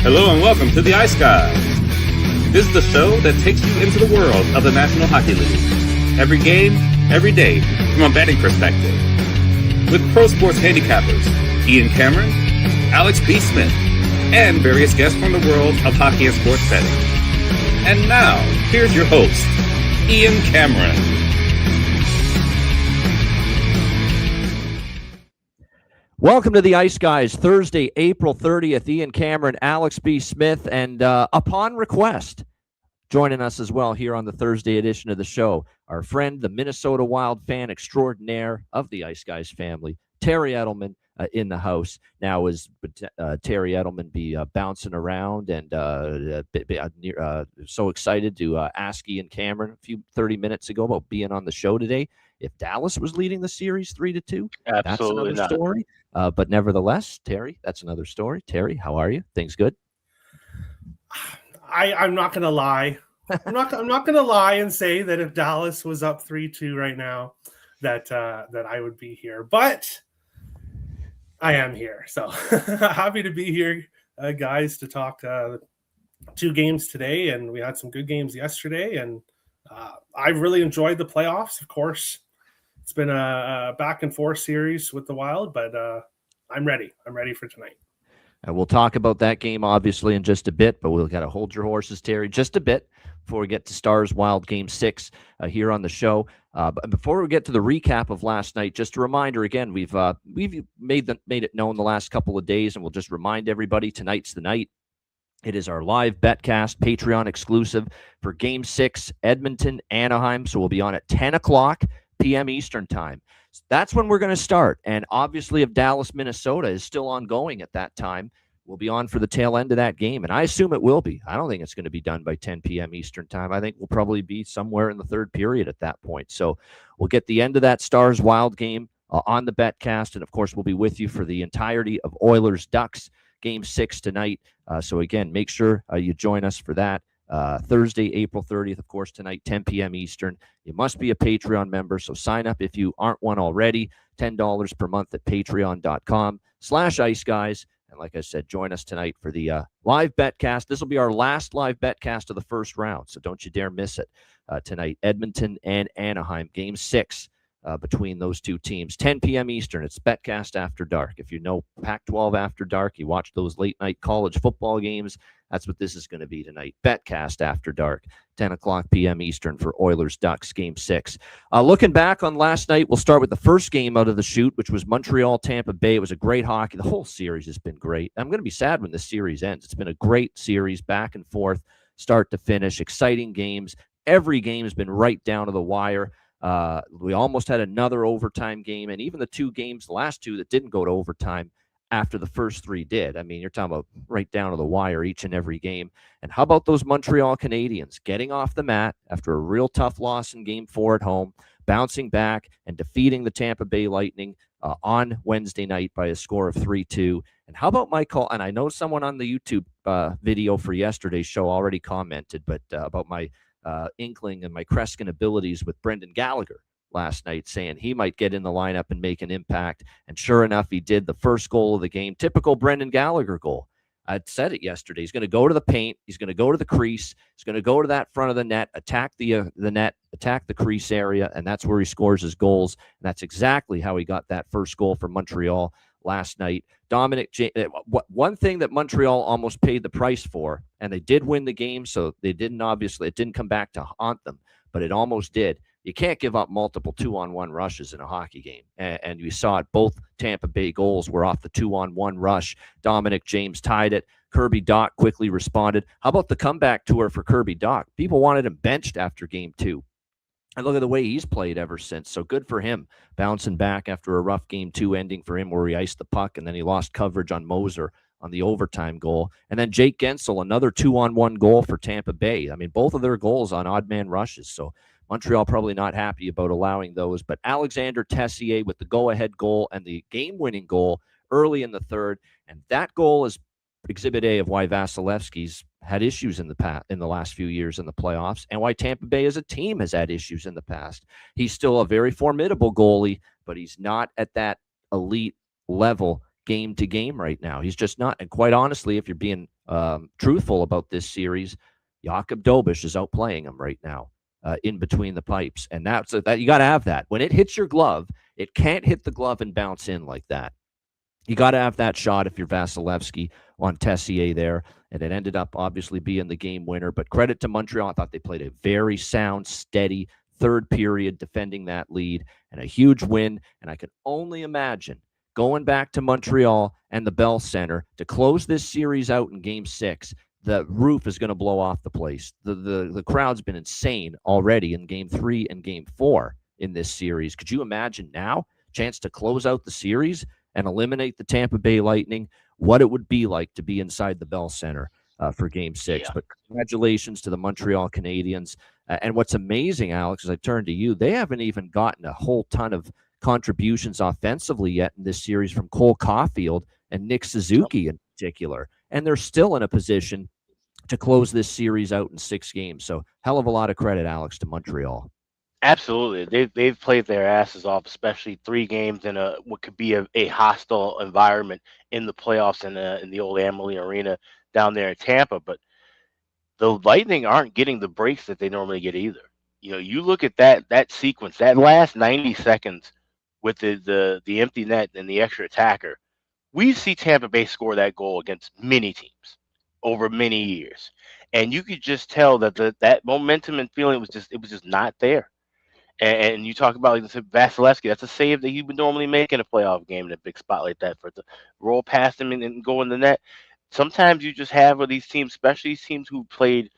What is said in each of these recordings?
Hello and welcome to the Ice Guys. This is the show that takes you into the world of the National Hockey League. Every game, every day, from a betting perspective. With pro sports handicappers, Ian Cameron, Alex B. Smith, and various guests from the world of hockey and sports betting. And now, here's your host, Ian Cameron. Welcome to the Ice Guys, Thursday, April 30th. Ian Cameron, Alex B. Smith, and upon request, joining us as well here on the Thursday edition of the show, our friend, the Minnesota Wild fan extraordinaire of the Ice Guys family, Terry Edelman, in the house. Now, is Terry Edelman be bouncing around and so excited to ask Ian Cameron a few 30 minutes ago about being on the show today. If Dallas was leading the series 3-2, that's another story. But nevertheless, Terry, that's another story. Terry, how are you? Things good? I'm not gonna lie. I'm not gonna lie and say that if Dallas was up 3-2 right now, that I would be here. But I am here, so happy to be here, guys, to talk 2 games today, and we had some good games yesterday, and I really enjoyed the playoffs. Of course, it's been a back and forth series with the Wild, but I'm ready. I'm ready for tonight. And we'll talk about that game, obviously, in just a bit, but we've got to hold your horses, Terry, just a bit before we get to Stars Wild Game 6 here on the show. But before we get to the recap of last night, just a reminder, again, we've made it known the last couple of days, and we'll just remind everybody, tonight's the night. It is our live betcast, Patreon exclusive for Game 6, Edmonton, Anaheim. So we'll be on at 10 o'clock p.m. Eastern Time. So that's when we're going to start. And obviously, if Dallas, Minnesota is still ongoing at that time, we'll be on for the tail end of that game. And I assume it will be. I don't think it's going to be done by 10 p.m. Eastern Time. I think we'll probably be somewhere in the third period at that point. So we'll get the end of that Stars Wild game on the betcast. And, of course, we'll be with you for the entirety of Oilers Ducks Game 6 tonight. So, again, make sure you join us for that. Thursday, April 30th, of course, tonight, 10 p.m. Eastern. You must be a Patreon member, so sign up if you aren't one already. $10 per month at patreon.com/iceguys. And like I said, join us tonight for the live betcast. This will be our last live betcast of the first round, so don't you dare miss it. Tonight, Edmonton and Anaheim, Game 6 between those two teams. 10 p.m. Eastern, it's Betcast After Dark. If you know Pac-12 After Dark, you watch those late-night college football games, that's what this is going to be tonight. Betcast After Dark, 10 o'clock p.m. Eastern for Oilers Ducks Game 6. Looking back on last night, we'll start with the first game out of the chute, which was Montreal-Tampa Bay. It was a great hockey. The whole series has been great. I'm going to be sad when this series ends. It's been a great series, back and forth, start to finish, exciting games. Every game has been right down to the wire. We almost had another overtime game, and even the last two that didn't go to overtime after the first 3 did. I mean, you're talking about right down to the wire each and every game. And how about those Montreal Canadiens getting off the mat after a real tough loss in Game 4 at home, bouncing back and defeating the Tampa Bay Lightning on Wednesday night by a score of 3-2. And how about my call? And I know someone on the YouTube video for yesterday's show already commented, but about my inkling and my Kreskin abilities with Brendan Gallagher last night, saying he might get in the lineup and make an impact. And sure enough, he did. The first goal of the game, typical Brendan Gallagher goal. I'd said it yesterday. He's going to go to the paint. He's going to go to the crease. He's going to go to that front of the net, attack the net, attack the crease area, and that's where he scores his goals. And that's exactly how he got that first goal for Montreal last night. One thing that Montreal almost paid the price for, and they did win the game, so it didn't come back to haunt them, but it almost did. You can't give up multiple 2-on-1 rushes in a hockey game. And you saw it, both Tampa Bay goals were off the 2-on-1 rush. Dominic James tied it. Kirby Dach quickly responded. How about the comeback tour for Kirby Dach? People wanted him benched after Game 2. And look at the way he's played ever since. So good for him, bouncing back after a rough Game 2 ending for him where he iced the puck and then he lost coverage on Moser on the overtime goal. And then Jake Gensel, another 2-on-1 goal for Tampa Bay. I mean, both of their goals on odd man rushes. So Montreal probably not happy about allowing those. But Alexander Tessier with the go-ahead goal and the game-winning goal early in the third. And that goal is Exhibit A of why Vasilevsky's had issues in the last few years in the playoffs, and why Tampa Bay as a team has had issues in the past. He's still a very formidable goalie, but he's not at that elite level game to game right now. He's just not. And quite honestly, if you're being truthful about this series, Jakub Dobeš is outplaying him right now in between the pipes. And that you got to have that. When it hits your glove, it can't hit the glove and bounce in like that. You got to have that shot if you're Vasilevsky on Tessier there. And it ended up obviously being the game winner. But credit to Montreal. I thought they played a very sound, steady third period defending that lead and a huge win. And I can only imagine going back to Montreal and the Bell Center to close this series out in Game 6. The roof is going to blow off the place. The crowd's been insane already in Game 3 and Game 4 in this series. Could you imagine now? Chance to close out the series and eliminate the Tampa Bay Lightning, what it would be like to be inside the Bell Center for Game 6. Yeah. But congratulations to the Montreal Canadiens. And what's amazing, Alex, as I turn to you, they haven't even gotten a whole ton of contributions offensively yet in this series from Cole Caulfield and Nick Suzuki in particular. And they're still in a position to close this series out in 6 games. So hell of a lot of credit, Alex, to Montreal. Absolutely. They've played their asses off, especially 3 games in what could be a hostile environment in the playoffs in the old Amalie Arena down there in Tampa. But the Lightning aren't getting the breaks that they normally get either. You know, you look at that sequence, that last 90 seconds with the empty net and the extra attacker. We see Tampa Bay score that goal against many teams over many years. And you could just tell that that momentum and feeling was just not there. And you talk about like Vasilevsky, that's a save that he would normally make in a playoff game in a big spot like that, for it to roll past him and go in the net. Sometimes you just have with these teams, especially these teams who played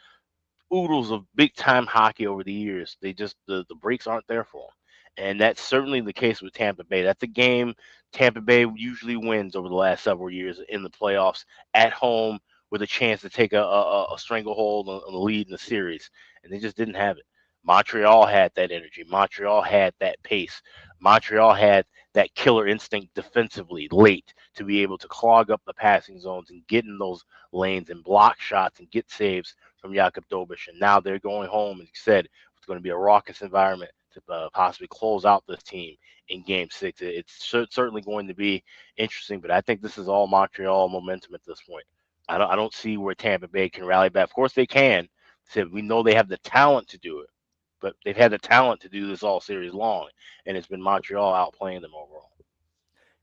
oodles of big time hockey over the years. They just the breaks aren't there for them. And that's certainly the case with Tampa Bay. That's a game Tampa Bay usually wins over the last several years in the playoffs at home with a chance to take a stranglehold on the lead in the series. And they just didn't have it. Montreal had that energy. Montreal had that pace. Montreal had that killer instinct defensively late to be able to clog up the passing zones and get in those lanes and block shots and get saves from Jakub Dobeš. And now they're going home, as you said, it's going to be a raucous environment to possibly close out this team in Game 6. It's certainly going to be interesting, but I think this is all Montreal momentum at this point. I don't see where Tampa Bay can rally back. Of course they can. We know they have the talent to do it. But they've had the talent to do this all series long, and it's been Montreal outplaying them overall.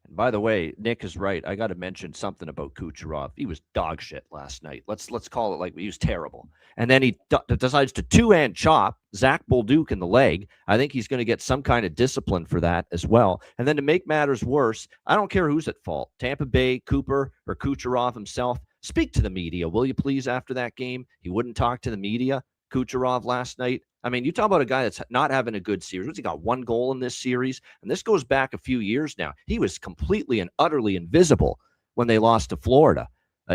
And by the way, Nick is right. I got to mention something about Kucherov. He was dog shit last night. Let's call it like he was terrible. And then he decides to two-hand chop Zach Bolduc in the leg. I think he's going to get some kind of discipline for that as well. And then to make matters worse, I don't care who's at fault. Tampa Bay, Cooper, or Kucherov himself. Speak to the media, will you please, after that game? He wouldn't talk to the media, Kucherov, last night. I mean, you talk about a guy that's not having a good series. What's he got? 1 goal in this series? And this goes back a few years now. He was completely and utterly invisible when they lost to Florida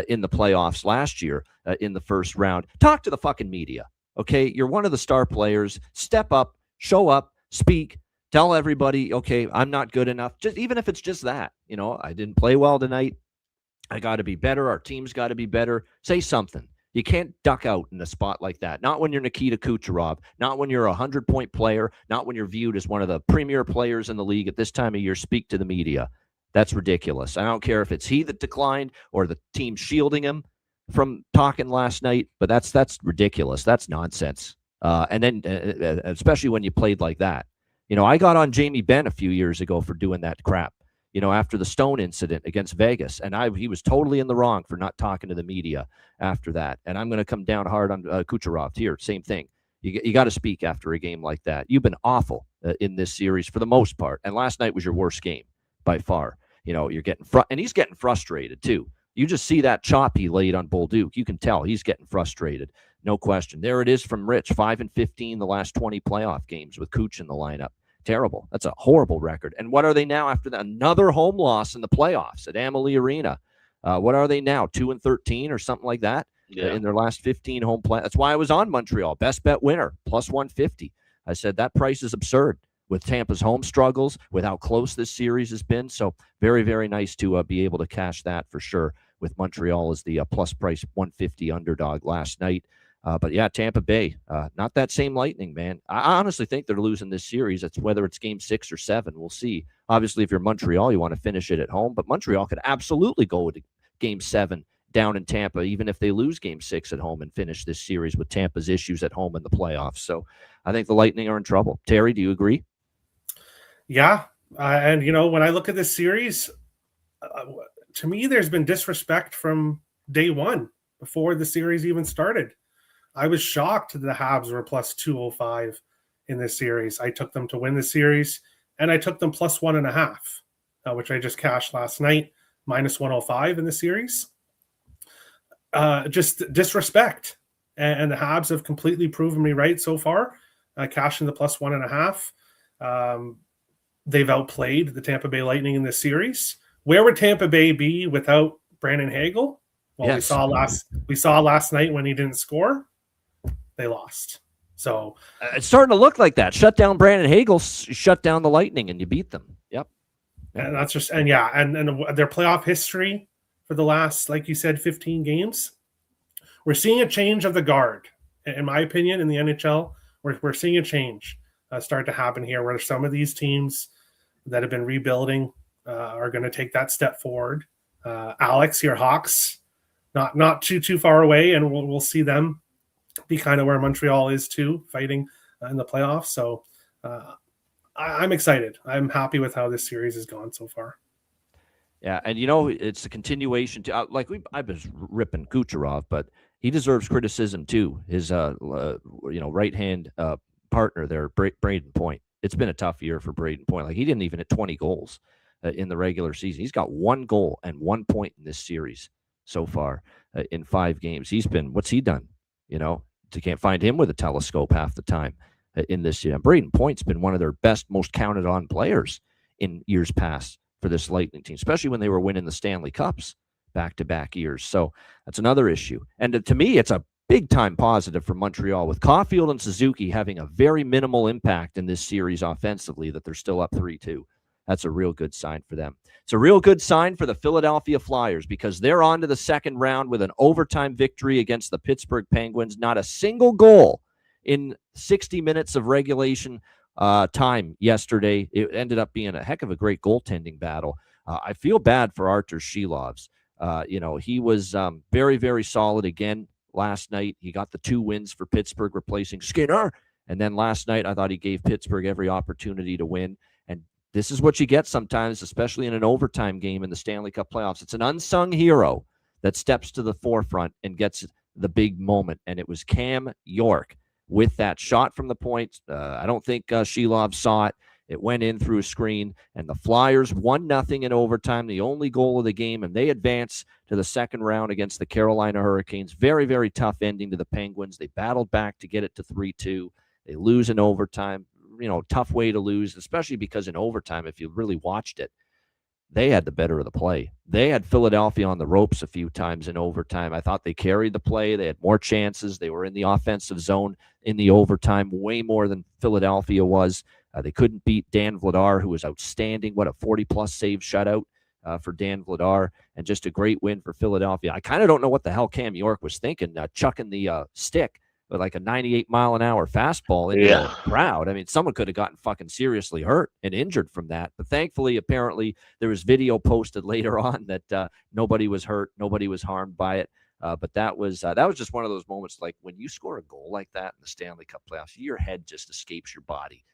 in the playoffs last year in the first round. Talk to the fucking media, okay? You're one of the star players. Step up, show up, speak, tell everybody, okay, I'm not good enough. Just even if it's just that, you know, I didn't play well tonight. I got to be better. Our team's got to be better. Say something. You can't duck out in a spot like that. Not when you're Nikita Kucherov, not when you're a 100-point player, not when you're viewed as one of the premier players in the league at this time of year. Speak to the media. That's ridiculous. I don't care if it's he that declined or the team shielding him from talking last night, but that's ridiculous. That's nonsense. And then especially when you played like that. You know, I got on Jamie Benn a few years ago for doing that crap, you know, after the Stone incident against Vegas. And he was totally in the wrong for not talking to the media after that. And I'm going to come down hard on Kucherov here. Same thing. You got to speak after a game like that. You've been awful in this series for the most part. And last night was your worst game by far. You know, you're getting and he's getting frustrated too. You just see that chop he laid on Bolduc. You can tell he's getting frustrated. No question. There it is from Rich, 5-15 the last 20 playoff games with Kuch in the lineup. Terrible. That's a horrible record. And what are they now after that? Another home loss in the playoffs at Amalie Arena. What are they now? 2-13 or something like that in their last 15 home play. That's why I was on Montreal. Best bet winner, plus 150. I said that price is absurd with Tampa's home struggles, with how close this series has been. So very, very nice to be able to cash that for sure with Montreal as the plus price 150 underdog last night. But yeah, Tampa Bay, not that same Lightning, man. I honestly think they're losing this series. It's whether it's Game 6 or 7. We'll see. Obviously, if you're Montreal, you want to finish it at home. But Montreal could absolutely go to Game 7 down in Tampa, even if they lose Game 6 at home and finish this series with Tampa's issues at home in the playoffs. So I think the Lightning are in trouble. Terry, do you agree? Yeah. And, when I look at this series, to me, there's been disrespect from day one before the series even started. I was shocked that the Habs were plus 205 in this series. I took them to win the series, and I took them plus 1.5, which I just cashed last night, minus 105 in the series. Just disrespect. And the Habs have completely proven me right so far, cashing the plus 1.5. They've outplayed the Tampa Bay Lightning in this series. Where would Tampa Bay be without Brandon Hagel? Well, yes. we saw last night when he didn't score, they lost. So it's starting to look like that. Shut down Brandon Hagel, shut down the Lightning, and you beat them. Yep. And that's just and their playoff history for the last, like you said, 15 games. We're seeing a change of the guard, in my opinion, in the NHL. We're seeing a change start to happen here, where some of these teams that have been rebuilding are going to take that step forward. Alex, your Hawks, not too far away, and we'll see them be kind of where Montreal is too, fighting in the playoffs. So I'm excited. I'm happy with how this series has gone so far. Yeah, and it's a continuation to I've been ripping Kucherov, but he deserves criticism too. His right hand partner there, Braden Point. It's been a tough year for Braden Point. Like, he didn't even hit 20 goals in the regular season. He's got 1 goal and 1 point in this series so far in 5 games. What's he done? You can't find him with a telescope half the time in this year. Braden Point's been one of their best, most counted on players in years past for this Lightning team, especially when they were winning the Stanley Cups back-to-back years. So that's another issue. And to me, it's a big-time positive for Montreal, with Caulfield and Suzuki having a very minimal impact in this series offensively, that they're still up 3-2. That's a real good sign for them. It's a real good sign for the Philadelphia Flyers, because they're on to the second round with an overtime victory against the Pittsburgh Penguins. Not a single goal in 60 minutes of regulation time yesterday. It ended up being a heck of a great goaltending battle. I feel bad for Artur Shilovs. He was very, very solid again last night. He got the 2 wins for Pittsburgh, replacing Skinner. And then last night, I thought he gave Pittsburgh every opportunity to win. And this is what you get sometimes, especially in an overtime game in the Stanley Cup playoffs. It's an unsung hero that steps to the forefront and gets the big moment. And it was Cam York with that shot from the point. I don't think Shilov saw it. It went in through a screen, and the Flyers 1-0 in overtime, the only goal of the game, and they advance to the second round against the Carolina Hurricanes. Very, very tough ending to the Penguins. They battled back to get it to 3-2. They lose in overtime. Tough way to lose, especially because in overtime, if you really watched it, they had the better of the play. They had Philadelphia on the ropes a few times in overtime. I thought they carried the play. They had more chances. They were in the offensive zone in the overtime, way more than Philadelphia was. They couldn't beat Dan Vladar, who was outstanding. What a 40-plus save shutout for Dan Vladar, and just a great win for Philadelphia. I kind of don't know what the hell Cam York was thinking, chucking the stick with like a 98-mile-an-hour fastball into the crowd. I mean, someone could have gotten fucking seriously hurt and injured from that. But thankfully, apparently, there was video posted later on that nobody was hurt, nobody was harmed by it. But that was just one of those moments, like when you score a goal like that in the Stanley Cup playoffs, your head just escapes your body,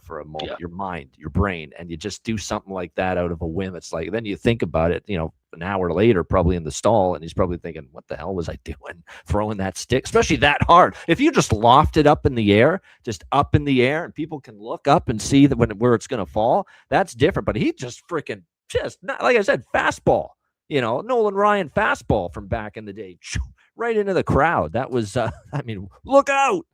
for a moment, your mind, your brain, and you just do something like that out of a whim. It's like, then you think about it, an hour later, probably in the stall, and he's probably thinking, what the hell was I doing throwing that stick, especially that hard? If you just loft it up in the air, and people can look up and see that where it's going to fall, that's different. But he just freaking not, like I said, fastball, Nolan Ryan fastball from back in the day, right into the crowd. That was, look out.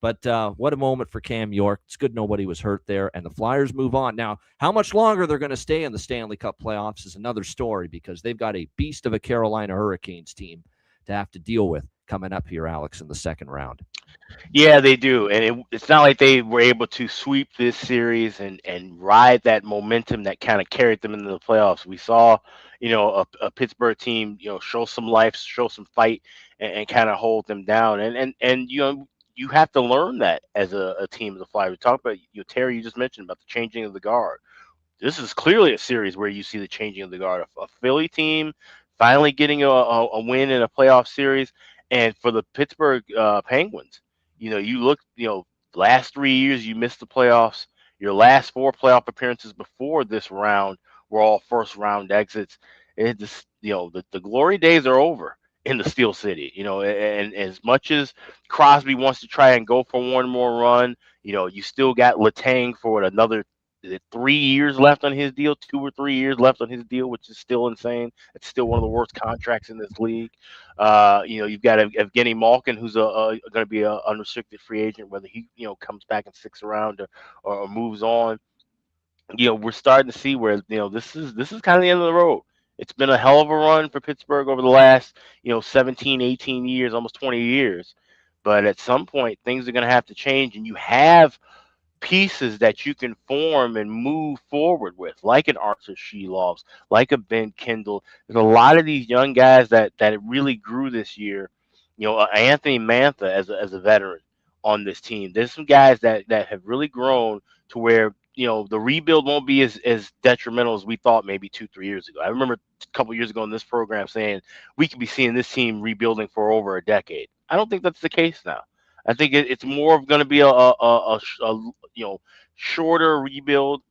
But what a moment for Cam York. It's good nobody was hurt there, and the Flyers move on. Now, how much longer they're going to stay in the Stanley Cup playoffs is another story, because they've got a beast of a Carolina Hurricanes team to have to deal with coming up here, Alex, in the second round. Yeah, they do. And it's not like they were able to sweep this series and ride that momentum that kind of carried them into the playoffs. We saw, a Pittsburgh team, show some life, show some fight, and kind of hold them down. And you have to learn that as a team of the Flyers. We talked about, Terry, you just mentioned about the changing of the guard. This is clearly a series where you see the changing of the guard. A Philly team finally getting a win in a playoff series. And for the Pittsburgh Penguins, you look, last 3 years you missed the playoffs. Your last 4 playoff appearances before this round were all first round exits. It just, the glory days are over in the Steel City. And as much as Crosby wants to try and go for one more run, you still got Letang for another, is it 3 years left on his deal, 2 or 3 years left on his deal, which is still insane. It's still one of the worst contracts in this league. You've got Evgeny Malkin, who's going to be an unrestricted free agent, whether he, comes back and sticks around or moves on. We're starting to see where, this is kind of the end of the road. It's been a hell of a run for Pittsburgh over the last, 17, 18 years, almost 20 years. But at some point, things are going to have to change, and you have pieces that you can form and move forward with, like an Arthur Shelovs, like a Ben Kindle. There's a lot of these young guys that really grew this year. Anthony Mantha as a veteran on this team. There's some guys that have really grown to where, the rebuild won't be as detrimental as we thought maybe 2-3 years ago. I remember a couple years ago in this program saying we could be seeing this team rebuilding for over a decade. I don't think that's the case now. I think it's more of going to be a shorter rebuild,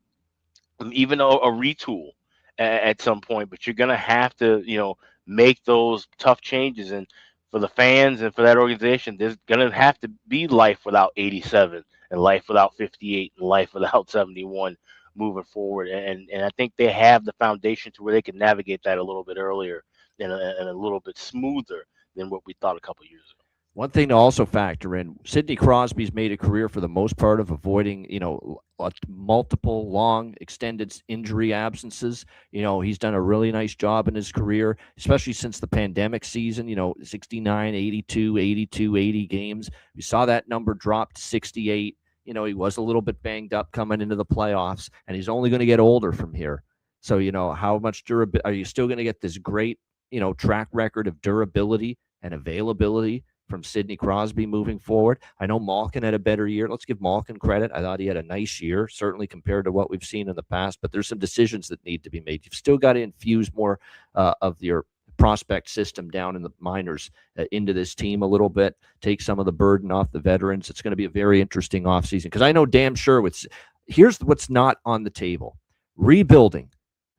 even a retool at some point. But you're going to have to make those tough changes, and for the fans and for that organization, there's going to have to be life without 87 and life without 58 and life without 71 moving forward. And I think they have the foundation to where they can navigate that a little bit earlier and a little bit smoother than what we thought a couple of years ago. One thing to also factor in, Sidney Crosby's made a career for the most part of avoiding, multiple long extended injury absences. He's done a really nice job in his career, especially since the pandemic season, 69, 82, 82, 80 games. We saw that number drop to 68. He was a little bit banged up coming into the playoffs, and he's only going to get older from here. So, how much durability are you still going to get this great, track record of durability and availability from Sidney Crosby moving forward? I know Malkin had a better year. Let's give Malkin credit. I thought he had a nice year, certainly compared to what we've seen in the past, but there's some decisions that need to be made. You've still got to infuse more of your prospect system down in the minors into this team a little bit, take some of the burden off the veterans. It's going to be a very interesting offseason, because I know damn sure here's what's not on the table. Rebuilding,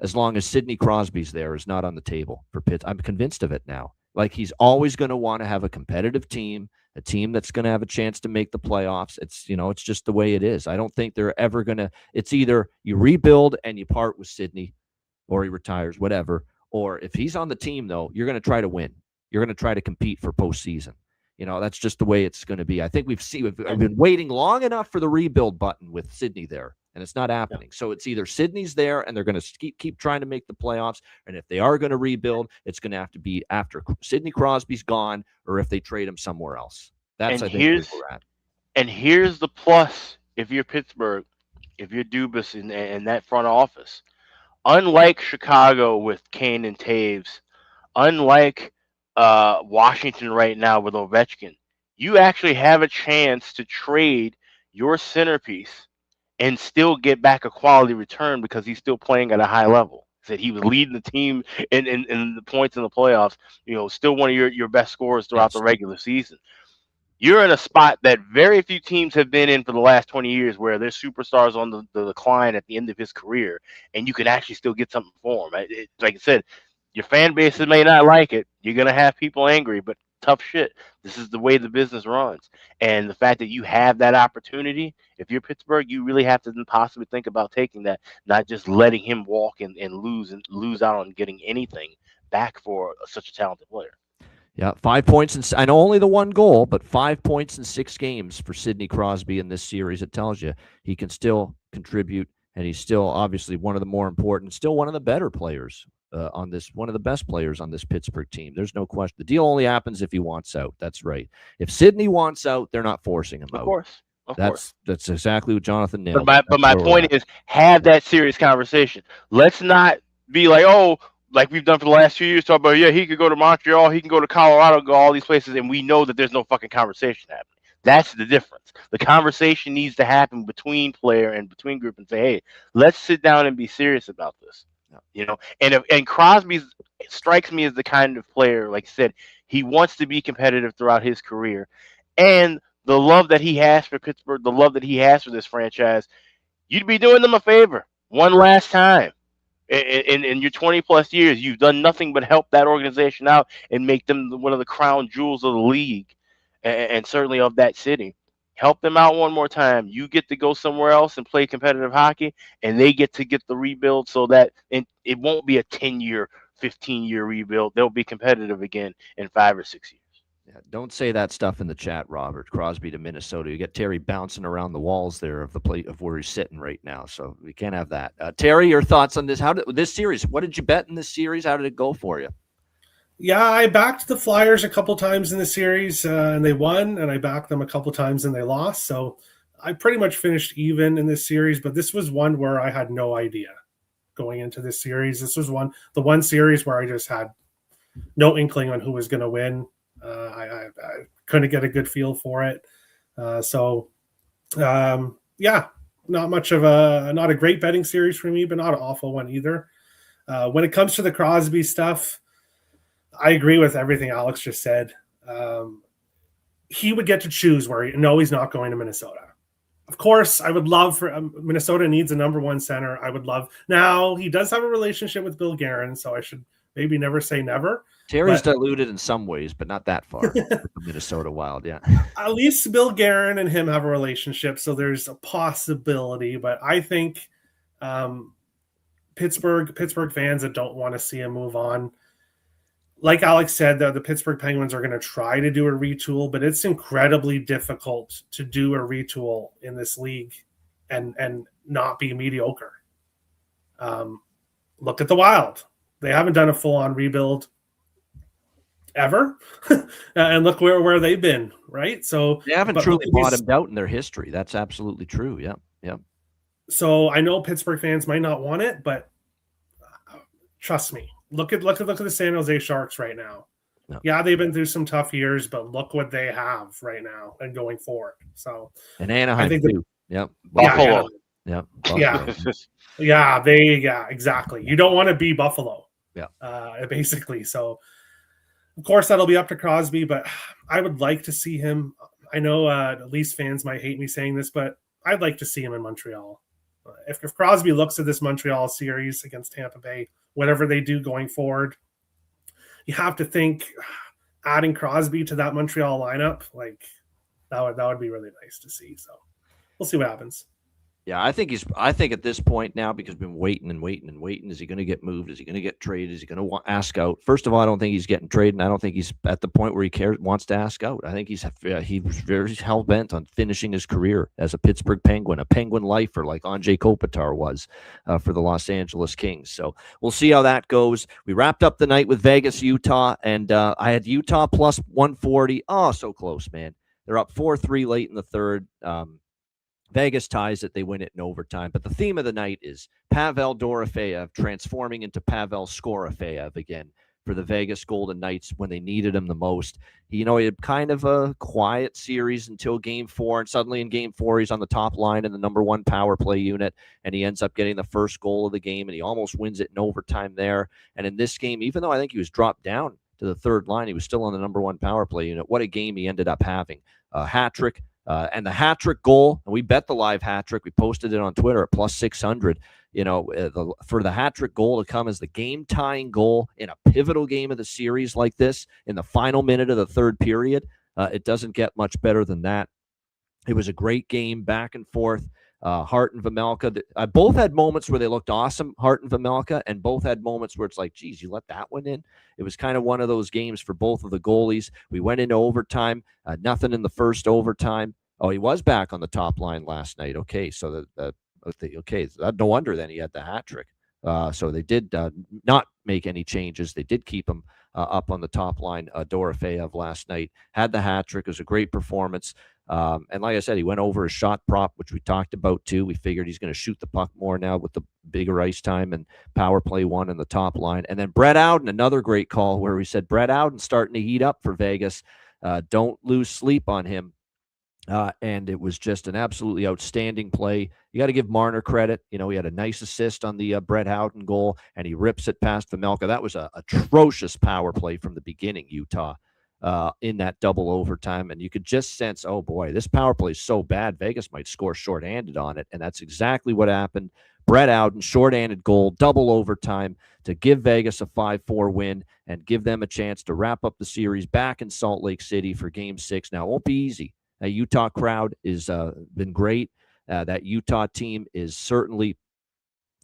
as long as Sidney Crosby's there, is not on the table for Pitt. I'm convinced of it now. Like, he's always going to want to have a competitive team, a team that's going to have a chance to make the playoffs. It's, it's just the way it is. I don't think they're ever going to, it's either you rebuild and you part with Sidney, or he retires, whatever. Or if he's on the team, though, you're going to try to win. You're going to try to compete for postseason. That's just the way it's going to be. I think we've been waiting long enough for the rebuild button with Sidney there, and it's not happening. So it's either Sidney's there and they're going to keep trying to make the playoffs, and if they are going to rebuild, it's going to have to be after Sidney Crosby's gone, or if they trade him somewhere else. That's, I think, where we're at. And here's the plus: if you're Pittsburgh, if you're Dubas and that front office, unlike Chicago with Kane and Taves, unlike Washington right now with Ovechkin, you actually have a chance to trade your centerpiece and still get back a quality return, because he's still playing at a high level. Said he was leading the team in the points in the playoffs, still one of your best scorers throughout the regular season. You're in a spot that very few teams have been in for the last 20 years, where their superstars on the decline at the end of his career, and you can actually still get something for him. Like I said, your fan base may not like it. You're going to have people angry, but tough shit. This is the way the business runs. And the fact that you have that opportunity, if you're Pittsburgh, you really have to possibly think about taking that, not just letting him walk and lose out on getting anything back for such a talented player. Yeah, 5 points, I know only the one goal, but 5 points in 6 games for Sidney Crosby in this series. It tells you he can still contribute, and he's still obviously one of the more important, still one of the better players one of the best players on this Pittsburgh team. There's no question. The deal only happens if he wants out. That's right. If Sidney wants out, they're not forcing him out. Of course. That's exactly what Jonathan nailed. But my point is, have that serious conversation. Let's not be like, like we've done for the last few years, talk about, he could go to Montreal, he can go to Colorado, go all these places, and we know that there's no fucking conversation happening. That's the difference. The conversation needs to happen between player and between group, and say, hey, let's sit down and be serious about this. And Crosby's strikes me as the kind of player, like I said, he wants to be competitive throughout his career, and the love that he has for Pittsburgh, the love that he has for this franchise, you'd be doing them a favor one last time. In your 20 plus years, you've done nothing but help that organization out and make them one of the crown jewels of the league, and certainly of that city. Help them out one more time. You get to go somewhere else and play competitive hockey, and they get to get the rebuild so that it won't be a 10-year, 15-year rebuild. They'll be competitive again in 5 or 6 years. Yeah, don't say that stuff in the chat, Robert. Crosby to Minnesota. You get Terry bouncing around the walls there of the plate of where he's sitting right now. So we can't have that. Terry, your thoughts on this? How did this series? What did you bet in this series? How did it go for you? Yeah, I backed the Flyers a couple times in the series, and they won, and I backed them a couple times and they lost. So I pretty much finished even in this series, but this was one where I had no idea going into this series. This was the one series where I just had no inkling on who was going to win. I couldn't get a good feel for it. Yeah, not a great betting series for me, but not an awful one either. When it comes to the Crosby stuff, I agree with everything Alex just said. He would get to choose where he's not going to Minnesota. Of course, I would love for Minnesota needs a number one center. I would love. Now, he does have a relationship with Bill Guerin, so I should maybe never say never. Terry's diluted in some ways, but not that far. The Minnesota Wild, yeah. At least Bill Guerin and him have a relationship, so there's a possibility. But I think Pittsburgh fans that don't want to see him move on, like Alex said, the Pittsburgh Penguins are going to try to do a retool, but it's incredibly difficult to do a retool in this league and not be mediocre. Look at the Wild. They haven't done a full-on rebuild ever. And look where they've been, right? So they haven't truly bottomed out in their history. That's absolutely true. Yeah. So I know Pittsburgh fans might not want it, but trust me. Look at the San Jose Sharks right now. No. Yeah, they've been through some tough years, but look what they have right now and going forward. So and Anaheim too. Yep. Buffalo. Yep. Yeah, exactly. You don't want to be Buffalo. Yeah. Basically. So of course that'll be up to Crosby, but I would like to see him. I know Leafs fans might hate me saying this, but I'd like to see him in Montreal. If Crosby looks at this Montreal series against Tampa Bay, whatever they do going forward, you have to think adding Crosby to that Montreal lineup, like that would be really nice to see. So we'll see what happens. Yeah, I think at this point now, because we've been waiting and waiting and waiting, is he going to get moved? Is he going to get traded? Is he going to ask out? First of all, I don't think he's getting traded, and I don't think he's at the point where he wants to ask out. I think he was very hell-bent on finishing his career as a Pittsburgh Penguin, a Penguin lifer like Anze Kopitar was for the Los Angeles Kings. So we'll see how that goes. We wrapped up the night with Vegas, Utah, and I had Utah plus 140. Oh, so close, man. They're up 4-3 late in the third. Vegas ties it. They win it in overtime. But the theme of the night is Pavel Dorofeyev transforming into Pavel Skorofeyev again for the Vegas Golden Knights when they needed him the most. He had kind of a quiet series until Game 4, and suddenly in Game 4, he's on the top line in the number one power play unit, and he ends up getting the first goal of the game, and he almost wins it in overtime there. And in this game, even though I think he was dropped down to the third line, he was still on the number one power play unit. What a game he ended up having. A hat trick. And the hat trick goal, and we bet the live hat trick. We posted it on Twitter at plus 600. For the hat trick goal to come as the game tying goal in a pivotal game of the series like this in the final minute of the third period, it doesn't get much better than that. It was a great game, back and forth. Hart and Vejmelka, both had moments where they looked awesome, Hart and Vejmelka, and both had moments where it's like, geez, you let that one in? It was kind of one of those games for both of the goalies. We went into overtime, nothing in the first overtime. Oh, he was back on the top line last night. Okay, so no wonder then he had the hat trick. So they did not make any changes. They did keep him up on the top line. Dorofeyev last night had the hat trick. It was a great performance. And like I said, he went over his shot prop, which we talked about too. We figured he's going to shoot the puck more now with the bigger ice time and power play one in the top line. And then Brett Ouden, another great call where we said Brett Ouden starting to heat up for Vegas. Don't lose sleep on him. And it was just an absolutely outstanding play. You got to give Marner credit. He had a nice assist on the Brett Houghton goal, and he rips it past Vemelka. That was a atrocious power play from the beginning, Utah, in that double overtime. And you could just sense, oh, boy, this power play is so bad, Vegas might score shorthanded on it. And that's exactly what happened. Brett Houghton, shorthanded goal, double overtime to give Vegas a 5-4 win and give them a chance to wrap up the series back in Salt Lake City for Game 6. Now, it won't be easy. That Utah crowd has been great. That Utah team is certainly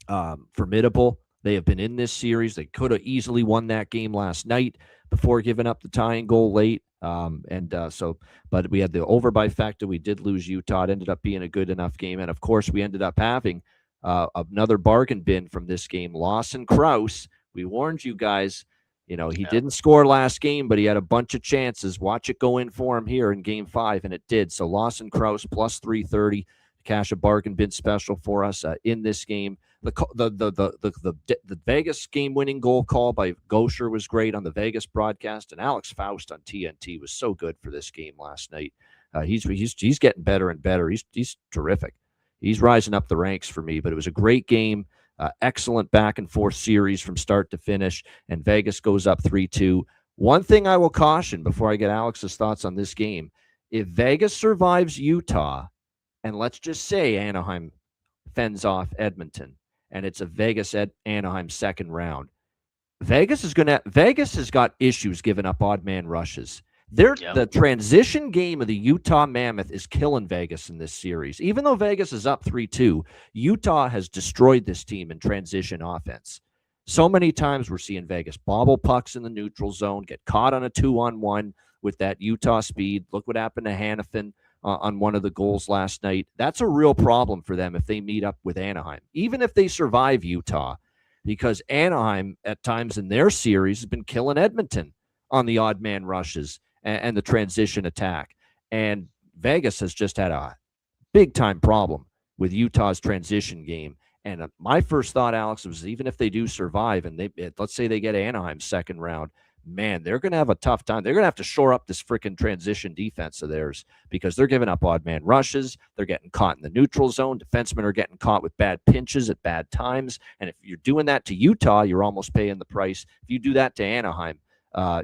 formidable. They have been in this series. They could have easily won that game last night before giving up the tying goal late. But we had the over by factor. We did lose Utah. It ended up being a good enough game. And, of course, we ended up having another bargain bin from this game. Lawson Krause. We warned you guys. He didn't score last game, but he had a bunch of chances. Watch it go in for him here in Game 5, and it did. So Lawson Krause plus 330, cash a bargain bin special for us in this game. The Vegas game-winning goal call by Gosher was great on the Vegas broadcast, and Alex Faust on TNT was so good for this game last night. He's getting better and better. He's terrific. He's rising up the ranks for me, but it was a great game. Excellent back-and-forth series from start to finish, and Vegas goes up 3-2. One thing I will caution before I get Alex's thoughts on this game, if Vegas survives Utah, and let's just say Anaheim fends off Edmonton, and it's a Vegas-Anaheim second round, Vegas has got issues giving up odd man rushes. The transition game of the Utah Mammoth is killing Vegas in this series. Even though Vegas is up 3-2, Utah has destroyed this team in transition offense. So many times we're seeing Vegas bobble pucks in the neutral zone, get caught on a 2-on-1 with that Utah speed. Look what happened to Hannafin on one of the goals last night. That's a real problem for them if they meet up with Anaheim, even if they survive Utah, because Anaheim at times in their series has been killing Edmonton on the odd man rushes and the transition attack. And Vegas has just had a big-time problem with Utah's transition game. And my first thought, Alex, was even if they do survive and let's say they get Anaheim second round, man, they're going to have a tough time. They're going to have to shore up this freaking transition defense of theirs because they're giving up odd man rushes. They're getting caught in the neutral zone. Defensemen are getting caught with bad pinches at bad times. And if you're doing that to Utah, you're almost paying the price. If you do that to Anaheim,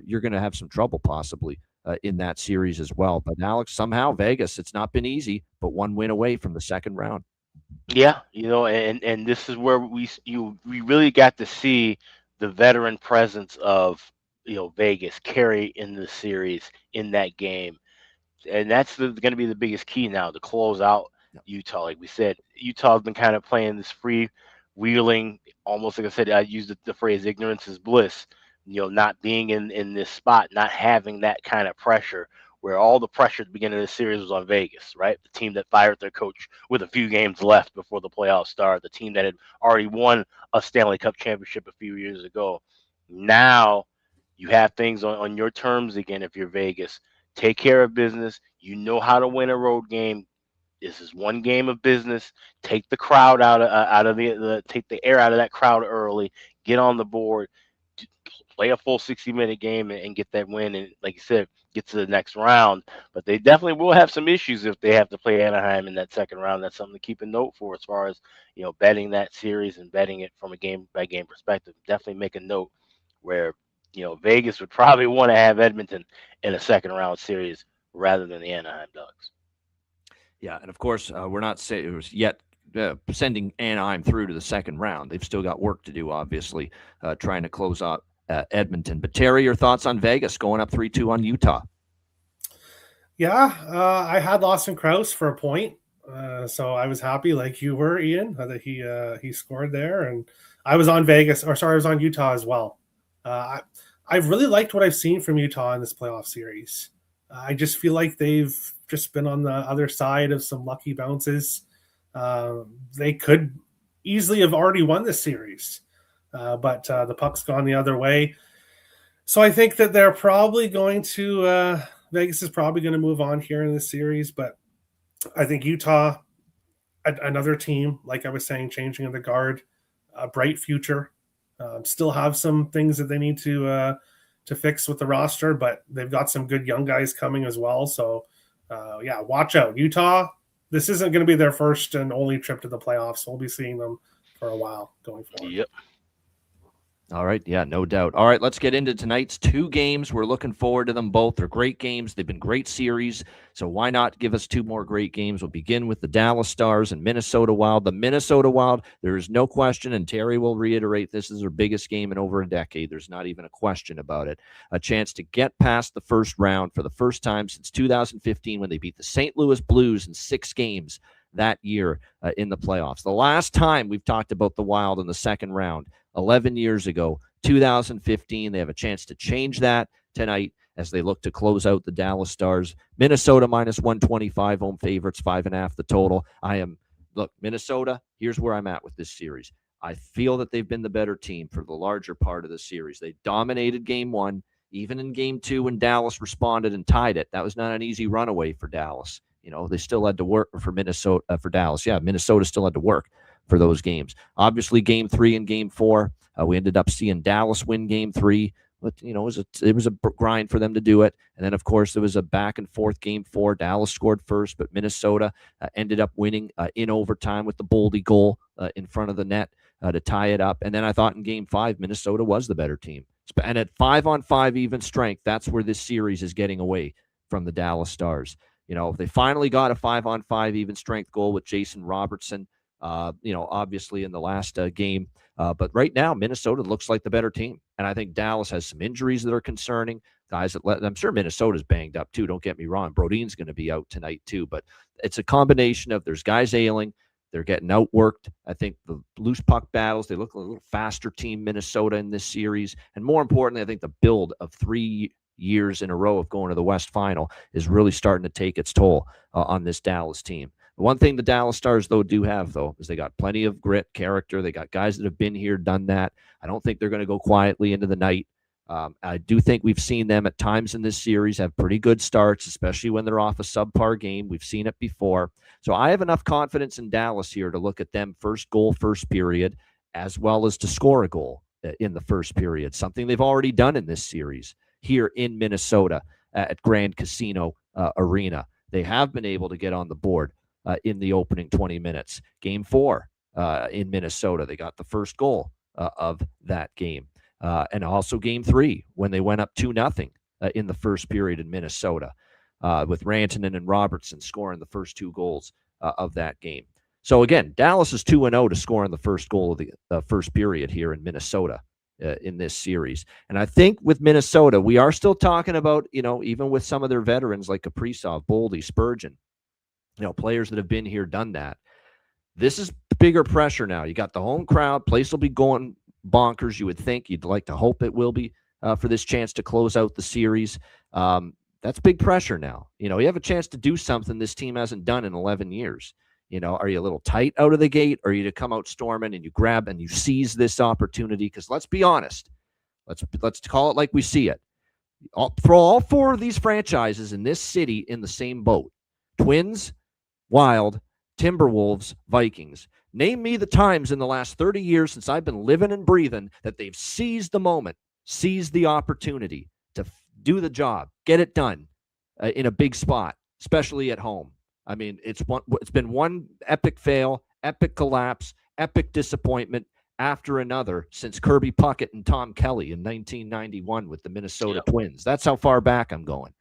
you're going to have some trouble possibly in that series as well. But Alex, somehow Vegas, it's not been easy, but one win away from the second round. Yeah, and this is where we really got to see the veteran presence of Vegas carry in the series in that game, and that's going to be the biggest key now to close out Utah. Like we said, Utah's been kind of playing this free-wheeling, almost like I said, I used the phrase "ignorance is bliss." Not being in this spot, not having that kind of pressure, where all the pressure at the beginning of the series was on Vegas, right? The team that fired their coach with a few games left before the playoffs started, the team that had already won a Stanley Cup championship a few years ago. Now you have things on your terms again. If you're Vegas, take care of business. You know how to win a road game. This is one game of business. Take the crowd out of take the air out of that crowd early. Get on the board. Play a full 60-minute game and get that win, and like you said, get to the next round. But they definitely will have some issues if they have to play Anaheim in that second round. That's something to keep a note for as far as betting that series and betting it from a game-by-game perspective. Definitely make a note where Vegas would probably want to have Edmonton in a second round series rather than the Anaheim Ducks. Yeah, and of course we're not yet sending Anaheim through to the second round. They've still got work to do, obviously, trying to close out Edmonton. But Terry, your thoughts on Vegas going up 3-2 on Utah? Yeah, I had Lawson Krause for a point, so I was happy, like you were, Ian, that he scored there. And I was on I was on Utah as well. I've really liked what I've seen from Utah in this playoff series. I just feel like they've just been on the other side of some lucky bounces. They could easily have already won this series. But the puck's gone the other way. So I think that they're probably going to Vegas is probably going to move on here in this series. But I think Utah, another team, like I was saying, changing of the guard, a bright future, still have some things that they need to fix with the roster, but they've got some good young guys coming as well. So yeah, watch out. Utah, this isn't going to be their first and only trip to the playoffs. We'll be seeing them for a while going forward. Yep. All right. Yeah, no doubt. All right, let's get into tonight's two games. We're looking forward to them both. They're great games. They've been great series. So why not give us two more great games? We'll begin with the Dallas Stars and Minnesota Wild. The Minnesota Wild, there is no question, and Terry will reiterate, this is their biggest game in over a decade. There's not even a question about it. A chance to get past the first round for the first time since 2015 when they beat the St. Louis Blues in 6 games that year in the playoffs. The last time we've talked about the Wild in the second round, 11 years ago, 2015. They have a chance to change that tonight as they look to close out the Dallas Stars. Minnesota minus 125, home favorites, 5.5 the total. Look, Minnesota, here's where I'm at with this series. I feel that they've been the better team for the larger part of the series. They dominated game 1, even in game 2 when Dallas responded and tied it. That was not an easy runaway for Dallas. They still had to work for Dallas. Yeah, Minnesota still had to work for those games. Obviously, game 3 and game 4, we ended up seeing Dallas win game 3. But, it was a grind for them to do it. And then, of course, there was a back and forth game 4. Dallas scored first, but Minnesota ended up winning in overtime with the Boldy goal in front of the net to tie it up. And then I thought in game 5, Minnesota was the better team. And at 5-on-5 even strength, that's where this series is getting away from the Dallas Stars. They finally got a 5-on-5 even strength goal with Jason Robertson, obviously in the last game. But right now, Minnesota looks like the better team. And I think Dallas has some injuries that are concerning. I'm sure Minnesota's banged up too. Don't get me wrong. Brodin's going to be out tonight too. But it's a combination of there's guys ailing. They're getting outworked. I think the loose puck battles, they look a little faster team, Minnesota, in this series. And more importantly, I think the build of 3 years in a row of going to the West Final is really starting to take its toll on this Dallas team. The one thing the Dallas Stars, do have, is they got plenty of grit, character. They got guys that have been here, done that. I don't think they're going to go quietly into the night. I do think we've seen them at times in this series have pretty good starts, especially when they're off a subpar game. We've seen it before. So I have enough confidence in Dallas here to look at them first goal, first period, as well as to score a goal in the first period, something they've already done in this series here in Minnesota at Grand Casino Arena. They have been able to get on the board in the opening 20 minutes. Game 4 in Minnesota, they got the first goal of that game. And also game 3 when they went up 2-0 in the first period in Minnesota with Rantanen and Robertson scoring the first 2 goals of that game. So again, Dallas is 2-0 to score in the first goal of the first period here in Minnesota in this series. And I think with Minnesota, we are still talking about, even with some of their veterans like Kaprizov, Boldy, Spurgeon, players that have been here, done that. This is bigger pressure now. You got the home crowd. Place will be going bonkers, you would think. You'd like to hope it will be for this chance to close out the series. That's big pressure now. You have a chance to do something this team hasn't done in 11 years. Are you a little tight out of the gate, or are you to come out storming and you grab and you seize this opportunity? Because let's be honest. Let's call it like we see it. Throw all 4 of these franchises in this city in the same boat. Twins, Wild, Timberwolves, Vikings. Name me the times in the last 30 years since I've been living and breathing that they've seized the moment, seized the opportunity to do the job, get it done in a big spot, especially at home. I mean, it's been one epic fail, epic collapse, epic disappointment after another since Kirby Puckett and Tom Kelly in 1991 with the Minnesota Twins. That's how far back I'm going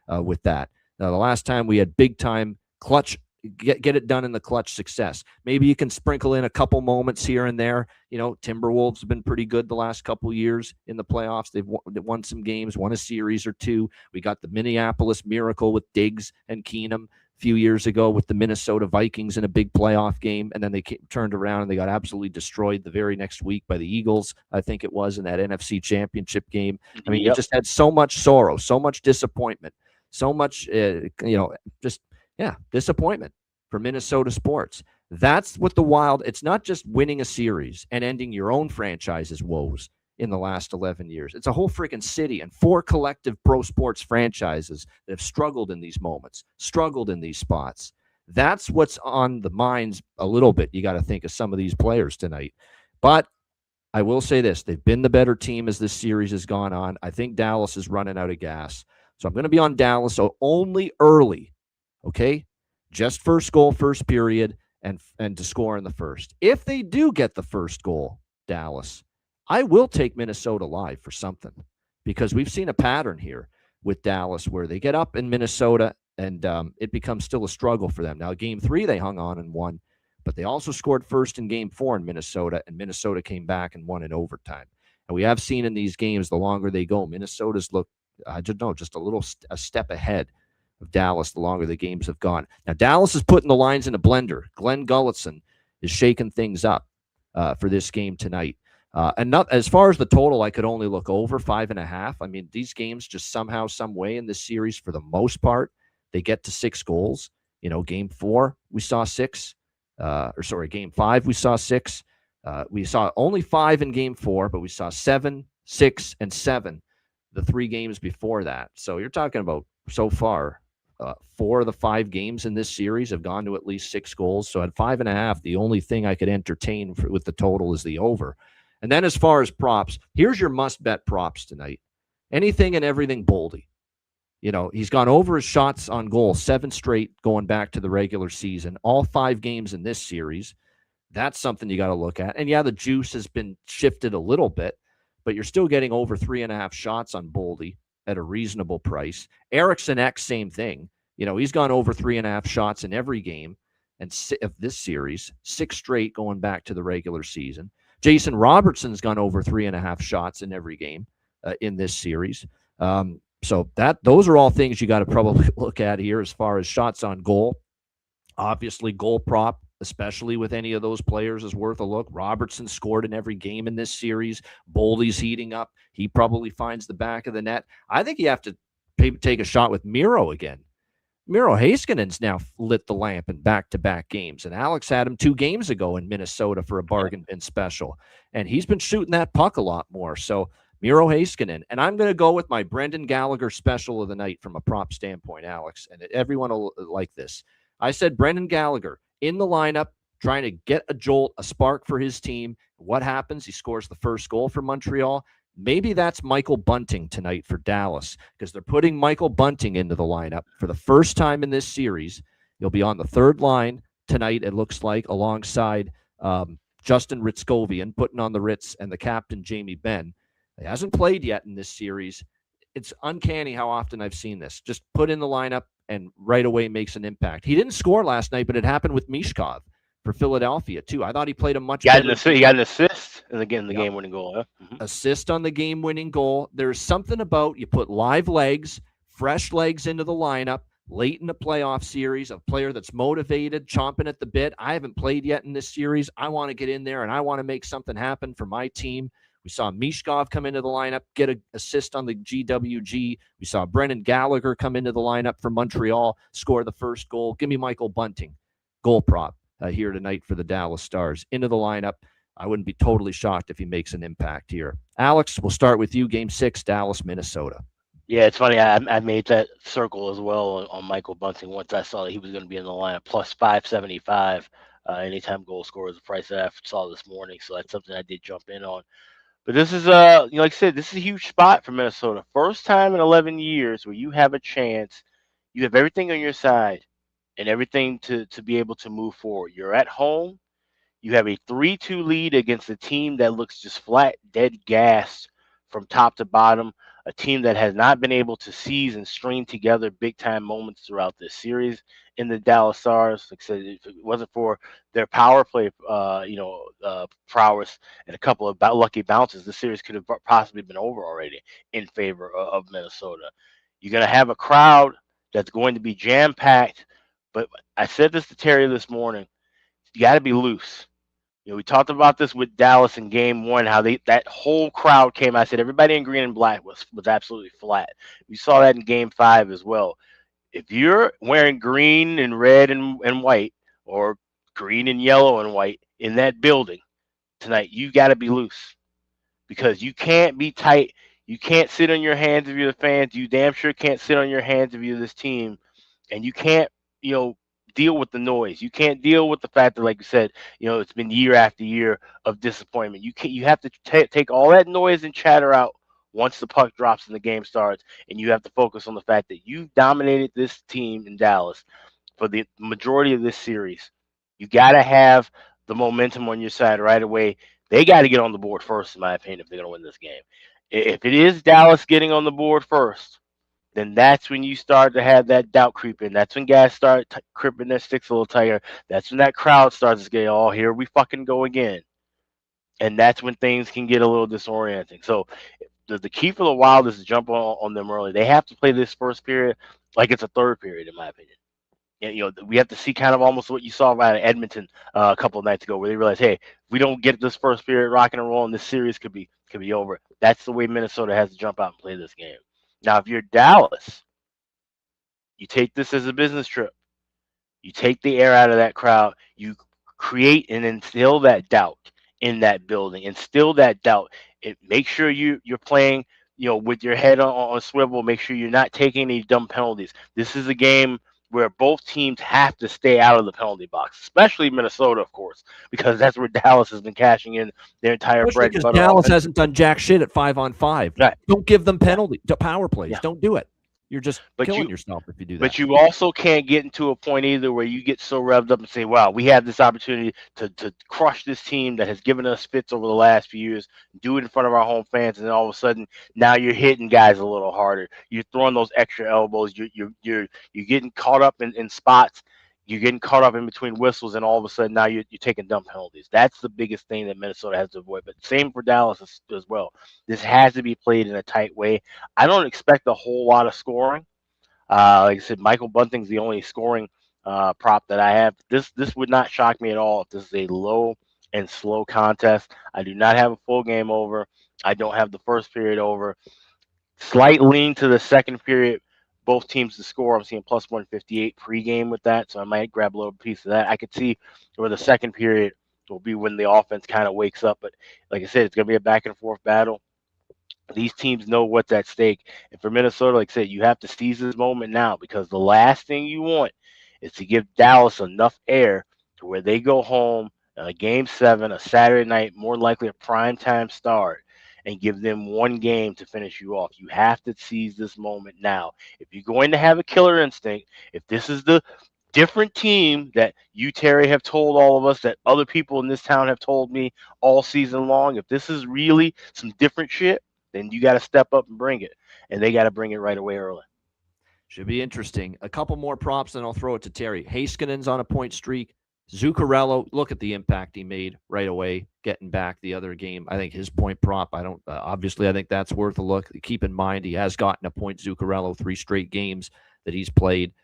with that. Now, the last time we had big-time clutch, get it done in the clutch success. Maybe you can sprinkle in a couple moments here and there. Timberwolves have been pretty good the last couple years in the playoffs. They've won some games, won a series or 2. We got the Minneapolis Miracle with Diggs and Keenum a few years ago with the Minnesota Vikings in a big playoff game, and then they turned around and they got absolutely destroyed the very next week by the Eagles, I think it was, in that NFC Championship game. I mean, you just had so much sorrow, so much disappointment, so much, disappointment for Minnesota sports. That's what the Wild, it's not just winning a series and ending your own franchise's woes in the last 11 years. It's a whole freaking city and 4 collective pro sports franchises that have struggled in these moments, struggled in these spots. That's what's on the minds a little bit. You got to think of some of these players tonight. But I will say this, they've been the better team as this series has gone on. I think Dallas is running out of gas. So I'm going to be on Dallas, so only early. Okay, just first goal, first period, and to score in the first. If they do get the first goal, Dallas, I will take Minnesota live for something, because we've seen a pattern here with Dallas where they get up in Minnesota and it becomes still a struggle for them. Now, game 3 they hung on and won, but they also scored first in game 4 in Minnesota, and Minnesota came back and won in overtime. And we have seen in these games, the longer they go, Minnesota's look, I don't know, just a step ahead of Dallas the longer the games have gone. Now, Dallas is putting the lines in a blender. Glenn Gullitson is shaking things up for this game tonight. And not as far as the total, I could only look over 5.5. I mean, these games just somehow, some way in this series, for the most part, they get to 6 goals. You know, game 4, we saw 6. Game 5, we saw 6. We saw only 5 in game 4, but we saw 7, 6, and 7 the 3 games before that. So you're talking about, so far, 4 of the 5 games in this series have gone to at least 6 goals. So at 5.5, the only thing I could entertain with the total is the over. And then as far as props, here's your must-bet props tonight. Anything and everything Boldy. You know, he's gone over his shots on goal 7 straight going back to the regular season, all 5 games in this series. That's something you got to look at. And yeah, the juice has been shifted a little bit, but you're still getting over 3.5 shots on Boldy at a reasonable price. Eriksson X, same thing. You know, he's gone over 3.5 shots in every game of this series, 6 straight going back to the regular season. Jason Robertson's gone over 3.5 shots in every game in this series. So those are all things you got to probably look at here as far as shots on goal. Obviously, goal prop, especially with any of those players, is worth a look. Robertson scored in every game in this series. Boldy's heating up. He probably finds the back of the net. I think you have to take a shot with Miro again. Miro Heiskanen's now lit the lamp in back-to-back games, and Alex had him 2 games ago in Minnesota for a bargain bin special, and he's been shooting that puck a lot more. So Miro Heiskanen, and I'm going to go with my Brendan Gallagher special of the night from a prop standpoint, Alex, and everyone will like this. I said Brendan Gallagher in the lineup, trying to get a jolt, a spark for his team. What happens? He scores the first goal for Montreal. Maybe that's Michael Bunting tonight for Dallas, because they're putting Michael Bunting into the lineup for the first time in this series. He'll be on the 3rd line tonight, it looks like, alongside Justin Ritskovian, putting on the Ritz, and the captain, Jamie Benn. He hasn't played yet in this series. It's uncanny how often I've seen this. Just put in the lineup and right away makes an impact. He didn't score last night, but it happened with Mishkov for Philadelphia, too. I thought he played a much better. He got an assist in the game-winning goal. Huh? Mm-hmm. Assist on the game-winning goal. There's something about you put live legs, fresh legs into the lineup late in the playoff series, a player that's motivated, chomping at the bit. I haven't played yet in this series. I want to get in there, and I want to make something happen for my team. We saw Mishkov come into the lineup, get an assist on the GWG. We saw Brendan Gallagher come into the lineup for Montreal, score the first goal. Give me Michael Bunting, goal prop here tonight for the Dallas Stars. Into the lineup. I wouldn't be totally shocked if he makes an impact here. Alex, we'll start with you. Game 6, Dallas, Minnesota. Yeah, it's funny. I made that circle as well on Michael Bunting once I saw that he was going to be in the lineup, plus 575. Anytime goal scorer is the price that I saw this morning. So that's something I did jump in on. But this is, like I said, this is a huge spot for Minnesota. First time in 11 years where you have a chance, you have everything on your side and everything to be able to move forward. You're at home. You have a 3-2 lead against a team that looks just flat, dead gas from top to bottom, a team that has not been able to seize and string together big-time moments throughout this series in the Dallas Stars. Like I said, if it wasn't for their power play, prowess and a couple of lucky bounces, the series could have possibly been over already in favor of Minnesota. You're going to have a crowd that's going to be jam-packed, but I said this to Terry this morning, you got to be loose. You know, we talked about this with Dallas in game 1, how that whole crowd came. I said everybody in green and black was absolutely flat. We saw that in game 5 as well. If you're wearing green and red and white, or green and yellow and white in that building tonight, you got to be loose, because you can't be tight. You can't sit on your hands if you're the fans. You damn sure can't sit on your hands if you're this team, and you can't, deal with the noise. You can't deal with the fact that, like you said, it's been year after year of disappointment. You have to take all that noise and chatter out once the puck drops and the game starts, and you have to focus on the fact that you've dominated this team in Dallas. for the majority of this series. You got to have the momentum on your side right away. They got to get on the board first, in my opinion, if they're going to win this game. If it is Dallas getting on the board first, then that's when you start to have that doubt creep in. That's when guys start cripping their sticks a little tighter. That's when that crowd starts to get, oh, here we fucking go again. And that's when things can get a little disorienting. So the key for the Wild is to jump on them early. They have to play this first period like it's a third period, in my opinion. And, we have to see kind of almost what you saw out of Edmonton a couple of nights ago, where they realized, hey, if we don't get this first period rocking and rolling, this series could be over. That's the way Minnesota has to jump out and play this game. Now, if you're Dallas, you take this as a business trip. You take the air out of that crowd. You create and instill that doubt in that building. Instill that doubt. Make sure you're playing, with your head on a swivel. Make sure you're not taking any dumb penalties. This is a game where both teams have to stay out of the penalty box, especially Minnesota, of course, because that's where Dallas has been cashing in their entire bread and butter. Dallas hasn't done jack shit at 5-on-5. Right. Don't give them penalty power plays. Yeah. Don't do it. You're just killing yourself if you do that. But you also can't get into a point either where you get so revved up and say, wow, we have this opportunity to crush this team that has given us fits over the last few years, do it in front of our home fans, and then all of a sudden now you're hitting guys a little harder. You're throwing those extra elbows. You're getting caught up in spots. You're getting caught up in between whistles, and all of a sudden now you're taking dumb penalties. That's the biggest thing that Minnesota has to avoid. But same for Dallas as well. This has to be played in a tight way. I don't expect a whole lot of scoring. Like I said, Michael Bunting's the only scoring prop that I have. This would not shock me at all if this is a low and slow contest. I do not have a full game over. I don't have the first period over. Slight lean to the second period. Both teams to score. I'm seeing plus 158 pregame with that, so I might grab a little piece of that. I could see where the second period will be when the offense kind of wakes up. But like I said, it's going to be a back and forth battle. These teams know what's at stake. And for Minnesota, like I said, you have to seize this moment now, because the last thing you want is to give Dallas enough air to where they go home game 7, a Saturday night, more likely a primetime start, and give them one game to finish you off. You have to seize this moment now. If you're going to have a killer instinct, if this is the different team that you, Terry, have told all of us, that other people in this town have told me all season long, if this is really some different shit, then you got to step up and bring it. And they got to bring it right away early. Should be interesting. A couple more props, and I'll throw it to Terry. Heiskanen's on a point streak. Zuccarello, look at the impact he made right away, getting back the other game. I think his point prop, obviously, I think that's worth a look. Keep in mind, he has gotten a point, Zuccarello, 3 straight games that he's played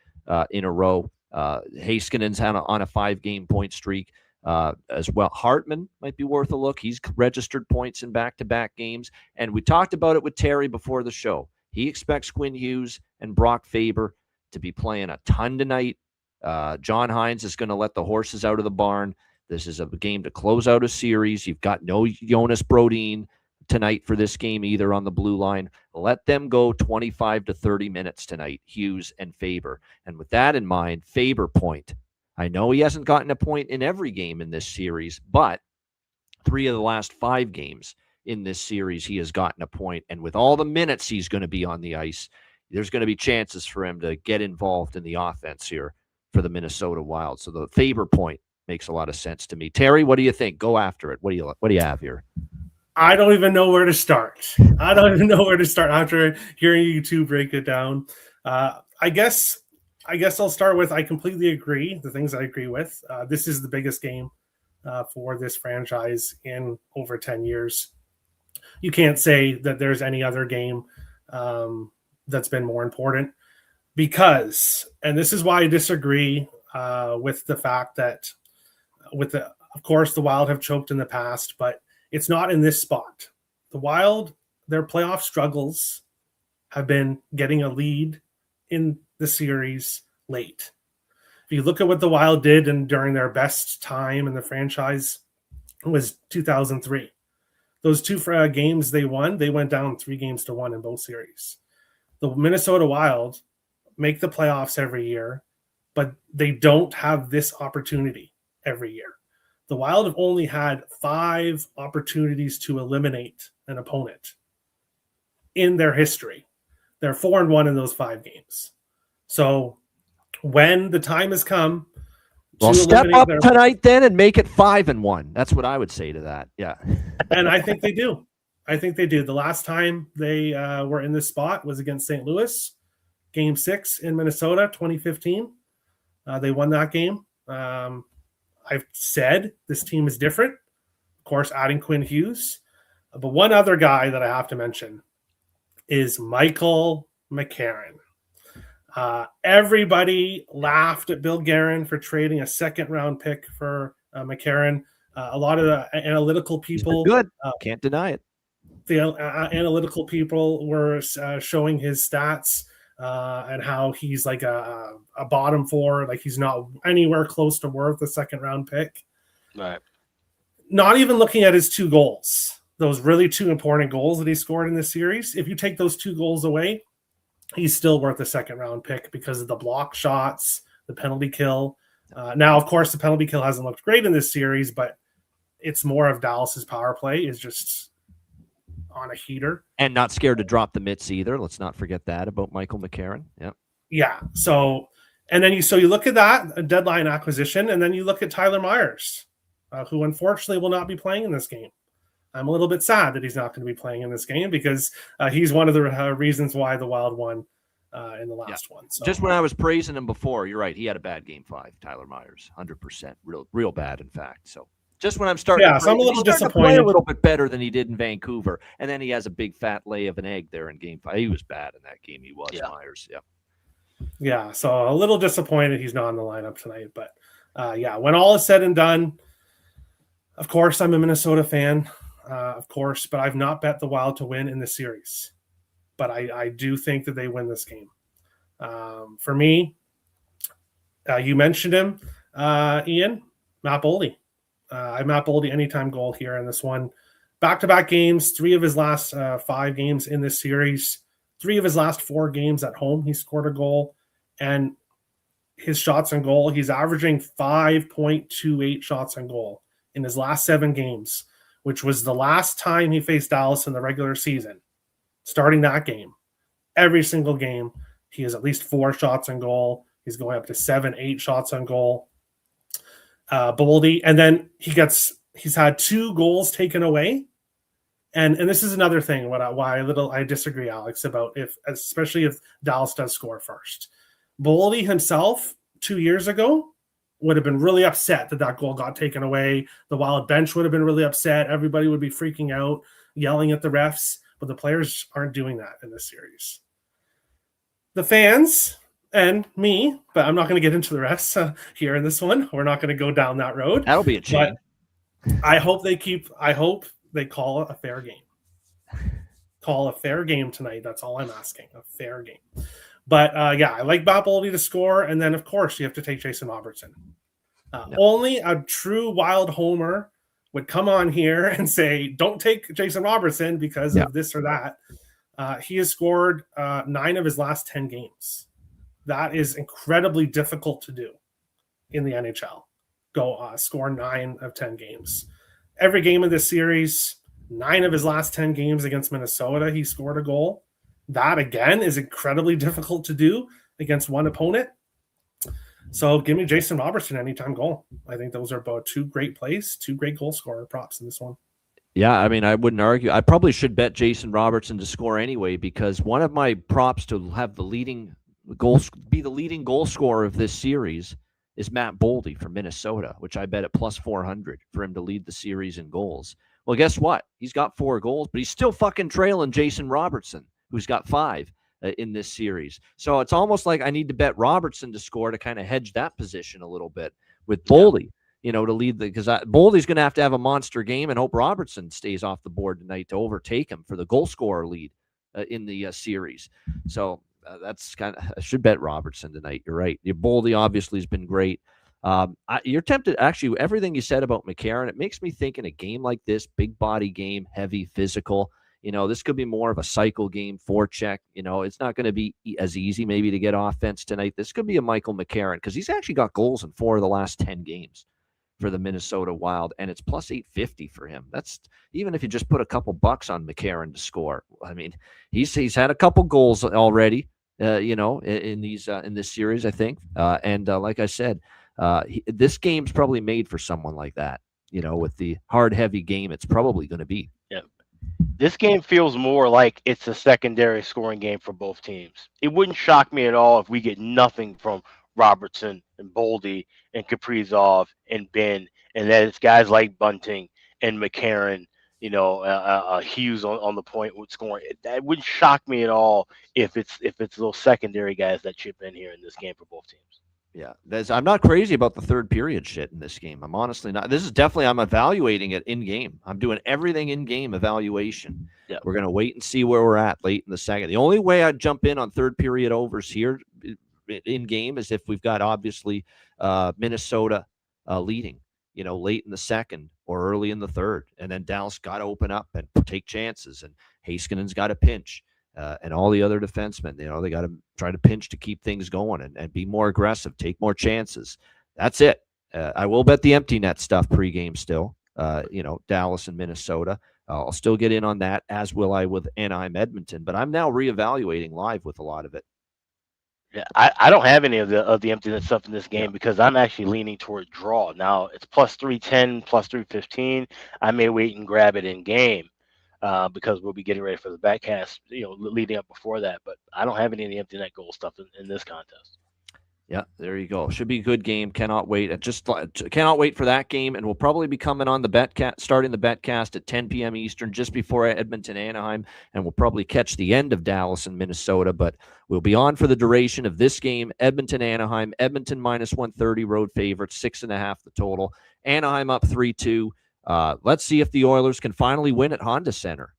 in a row. Heiskanen's on a 5-game point streak as well. Hartman might be worth a look. He's registered points in back-to-back games. And we talked about it with Terry before the show. He expects Quinn Hughes and Brock Faber to be playing a ton tonight. John Hines is going to let the horses out of the barn. This is a game to close out a series. You've got no Jonas Brodin tonight for this game either on the blue line. Let them go 25 to 30 minutes tonight, Hughes and Faber. And with that in mind, Faber point. I know he hasn't gotten a point in every game in this series, but 3 of the last 5 games in this series, he has gotten a point. And with all the minutes he's going to be on the ice, there's going to be chances for him to get involved in the offense here for the Minnesota Wild. So the Faber point makes a lot of sense to me. Terry, what do you think? Go after it. What do you have here? I don't even know where to start. After hearing you two break it down. I guess I'll start with, I completely agree. The things I agree with. This is the biggest game for this franchise in over 10 years. You can't say that there's any other game that's been more important, because, and this is why I disagree with the fact that of course, the Wild have choked in the past, but it's not in this spot. The Wild, their playoff struggles have been getting a lead in the series late. If you look at what the Wild did and during their best time in the franchise, it was 2003. Those 2 games they won, they went down 3-1 in both series. The Minnesota Wild make the playoffs every year, but they don't have this opportunity every year. The Wild have only had 5 opportunities to eliminate an opponent in their history. They're 4-1 in those 5 games. So when the time has come Well, to step eliminate up their tonight then and make it 5-1. That's what I would say to that. Yeah. and I think they do. I think they do. The last time they were in this spot was against St. Louis, Game 6 in Minnesota, 2015. They won that game. I've said this team is different. Of course, adding Quinn Hughes. But one other guy that I have to mention is Michael McCarron. Everybody laughed at Bill Guerin for trading a second-round pick for McCarron. A lot of the analytical people, good, can't deny it. The analytical people were showing his stats and how he's like a bottom four, like he's not anywhere close to worth a second-round pick. Right. Not even looking at his 2 goals, those really 2 important goals that he scored in this series. If you take those 2 goals away, he's still worth a second-round pick because of the block shots, the penalty kill. Now, of course, the penalty kill hasn't looked great in this series, but it's more of Dallas's power play is just on a heater. And not scared to drop the mitts either. Let's not forget that about Michael McCarron. Yeah. Yeah. So you look at that, a deadline acquisition, and then you look at Tyler Myers, who unfortunately will not be playing in this game. I'm a little bit sad that he's not going to be playing in this game because he's one of the reasons why the Wild won in the last one. So. Just when I was praising him before, you're right. He had a bad Game 5, Tyler Myers, 100%, real bad, in fact. So just when I'm starting, so I'm a little disappointed. To play a little bit better than he did in Vancouver, and then he has a big fat lay of an egg there in Game 5. He was bad in that game. He was Myers. Yeah. Yeah. So a little disappointed he's not in the lineup tonight, but when all is said and done, of course I'm a Minnesota fan. Of course, but I've not bet the Wild to win in the series. But I do think that they win this game. For me, you mentioned him, Ian, Matt Boldy. I Matt Boldy anytime goal here in this one. Back-to-back games, 3 of his last 5 games in this series. 3 of his last 4 games at home, he scored a goal. And his shots on goal, he's averaging 5.28 shots on goal in his last 7 games, which was the last time he faced Dallas in the regular season. Starting that game, every single game, he has at least 4 shots on goal. He's going up to 7-8 shots on goal. Boldy, and then he's had 2 goals taken away. And this is another thing why I disagree, Alex, about especially if Dallas does score first. Boldy himself 2 years ago would have been really upset that goal got taken away. The Wild bench would have been really upset. Everybody would be freaking out, yelling at the refs, but the players aren't doing that in this series. The fans and me, but I'm not going to get into the rest here in this one. We're not going to go down that road. That'll be a change. I hope they call it a fair game. Call a fair game tonight. That's all I'm asking. A fair game. But I like Matt Boldy to score, and then of course you have to take Jason Robertson. Only a true Wild homer would come on here and say, "Don't take Jason Robertson because of this or that." He has scored 9 of his last 10 games. That is incredibly difficult to do in the NHL. Go score 9 of 10 games. Every game of this series, 9 of his last 10 games against Minnesota, he scored a goal. That, again, is incredibly difficult to do against one opponent. So give me Jason Robertson anytime goal. I think those are both 2 great plays, 2 great goal scorer props in this one. Yeah, I mean, I wouldn't argue. I probably should bet Jason Robertson to score anyway because one of my props to have the leading goal scorer of this series is Matt Boldy from Minnesota, which I bet at plus 400 for him to lead the series in goals. Well, guess what? He's got 4 goals, but he's still fucking trailing Jason Robertson, who's got 5 in this series. So it's almost like I need to bet Robertson to score to kind of hedge that position a little bit with Boldy, to lead because Boldy's going to have a monster game and hope Robertson stays off the board tonight to overtake him for the goal scorer lead in the series. So that's kind of, I should bet Robertson tonight. You're right. Your Boldy obviously has been great. You're tempted, actually, everything you said about McCarron, it makes me think in a game like this, big body game, heavy, physical, this could be more of a cycle game, forecheck. It's not going to be as easy maybe to get offense tonight. This could be a Michael McCarron because he's actually got goals in 4 of the last 10 games for the Minnesota Wild, and it's plus 850 for him. That's even if you just put a couple bucks on McCarron to score. I mean, he's had a couple goals already. in this series, I think. And like I said, this game's probably made for someone like that. With the hard, heavy game, it's probably going to be. Yeah. This game feels more like it's a secondary scoring game for both teams. It wouldn't shock me at all if we get nothing from Robertson and Boldy and Kaprizov and Ben, and that it's guys like Bunting and McCarron, Hughes on the point with scoring. That wouldn't shock me at all if it's those secondary guys that chip in here in this game for both teams. Yeah, I'm not crazy about the third period shit in this game. I'm honestly not. This is definitely, I'm evaluating it in game. I'm doing everything in game evaluation. Yeah. We're going to wait and see where we're at late in the second. The only way I'd jump in on third period overs here in game is if we've got obviously Minnesota leading, late in the second or early in the third. And then Dallas got to open up and take chances. And Heiskanen's got to pinch. And all the other defensemen, they got to try to pinch to keep things going and be more aggressive, take more chances. That's it. I will bet the empty net stuff pregame still, Dallas and Minnesota. I'll still get in on that, as will I with Anaheim, Edmonton. But I'm now reevaluating live with a lot of it. Yeah, I don't have any of the empty net stuff in this game because I'm actually leaning toward draw. Now it's plus 310, plus 315. I may wait and grab it in game. Because we'll be getting ready for the backcast, leading up before that. But I don't have any of the empty net goal stuff in this contest. Yeah, there you go. Should be a good game. Cannot wait. Cannot wait for that game. And we'll probably be coming on starting the betcast at 10 p.m. Eastern, just before Edmonton, Anaheim. And we'll probably catch the end of Dallas and Minnesota. But we'll be on for the duration of this game. Edmonton, Anaheim. Edmonton minus 130 road favorites, 6.5 the total. Anaheim up 3-2. Let's see if the Oilers can finally win at Honda Center.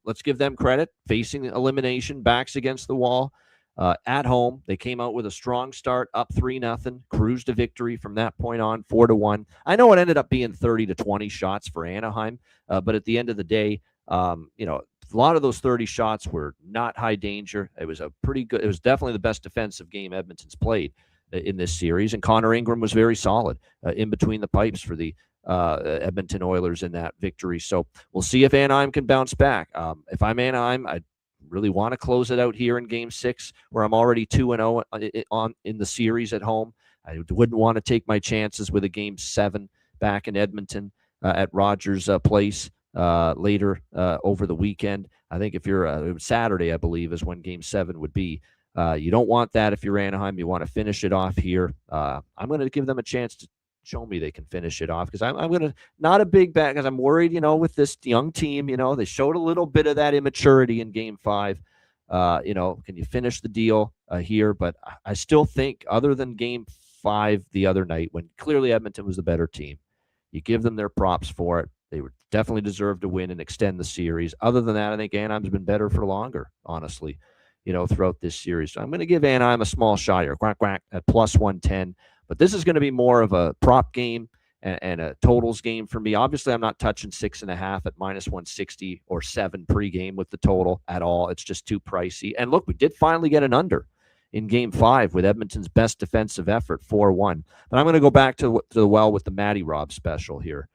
Let's give them credit. Facing elimination, backs against the wall. At home, they came out with a strong start, up 3-0, cruised to victory from that point on, 4-1. I know it ended up being 30-20 shots for Anaheim, but at the end of the day, a lot of those 30 shots were not high danger. It was it was definitely the best defensive game Edmonton's played in this series, and Connor Ingram was very solid in between the pipes for the Edmonton Oilers in that victory. So we'll see if Anaheim can bounce back. If I'm Anaheim, I really want to close it out here in Game 6, where I'm already 2-0 in the series at home. I wouldn't want to take my chances with a Game 7 back in Edmonton at Rogers Place later over the weekend. I think if you're Saturday, I believe, is when Game 7 would be. You don't want that if you're Anaheim. You want to finish it off here. I'm going to give them a chance to show me they can finish it off, because I'm going to, not a big bet, because I'm worried, with this young team, they showed a little bit of that immaturity in Game 5. Can you finish the deal here? But I still think, other than Game 5 the other night, when clearly Edmonton was the better team, you give them their props for it. They would definitely deserve to win and extend the series. Other than that, I think Anaheim's been better for longer, honestly, throughout this series. So I'm going to give Anaheim a small shot here, quack, quack, at plus 110. But this is going to be more of a prop game and a totals game for me. Obviously, I'm not touching 6.5 at minus 160 or 7 pregame with the total at all. It's just too pricey. And look, we did finally get an under in Game 5 with Edmonton's best defensive effort, 4-1. But I'm going to go back to the well with the Matty Rob special here.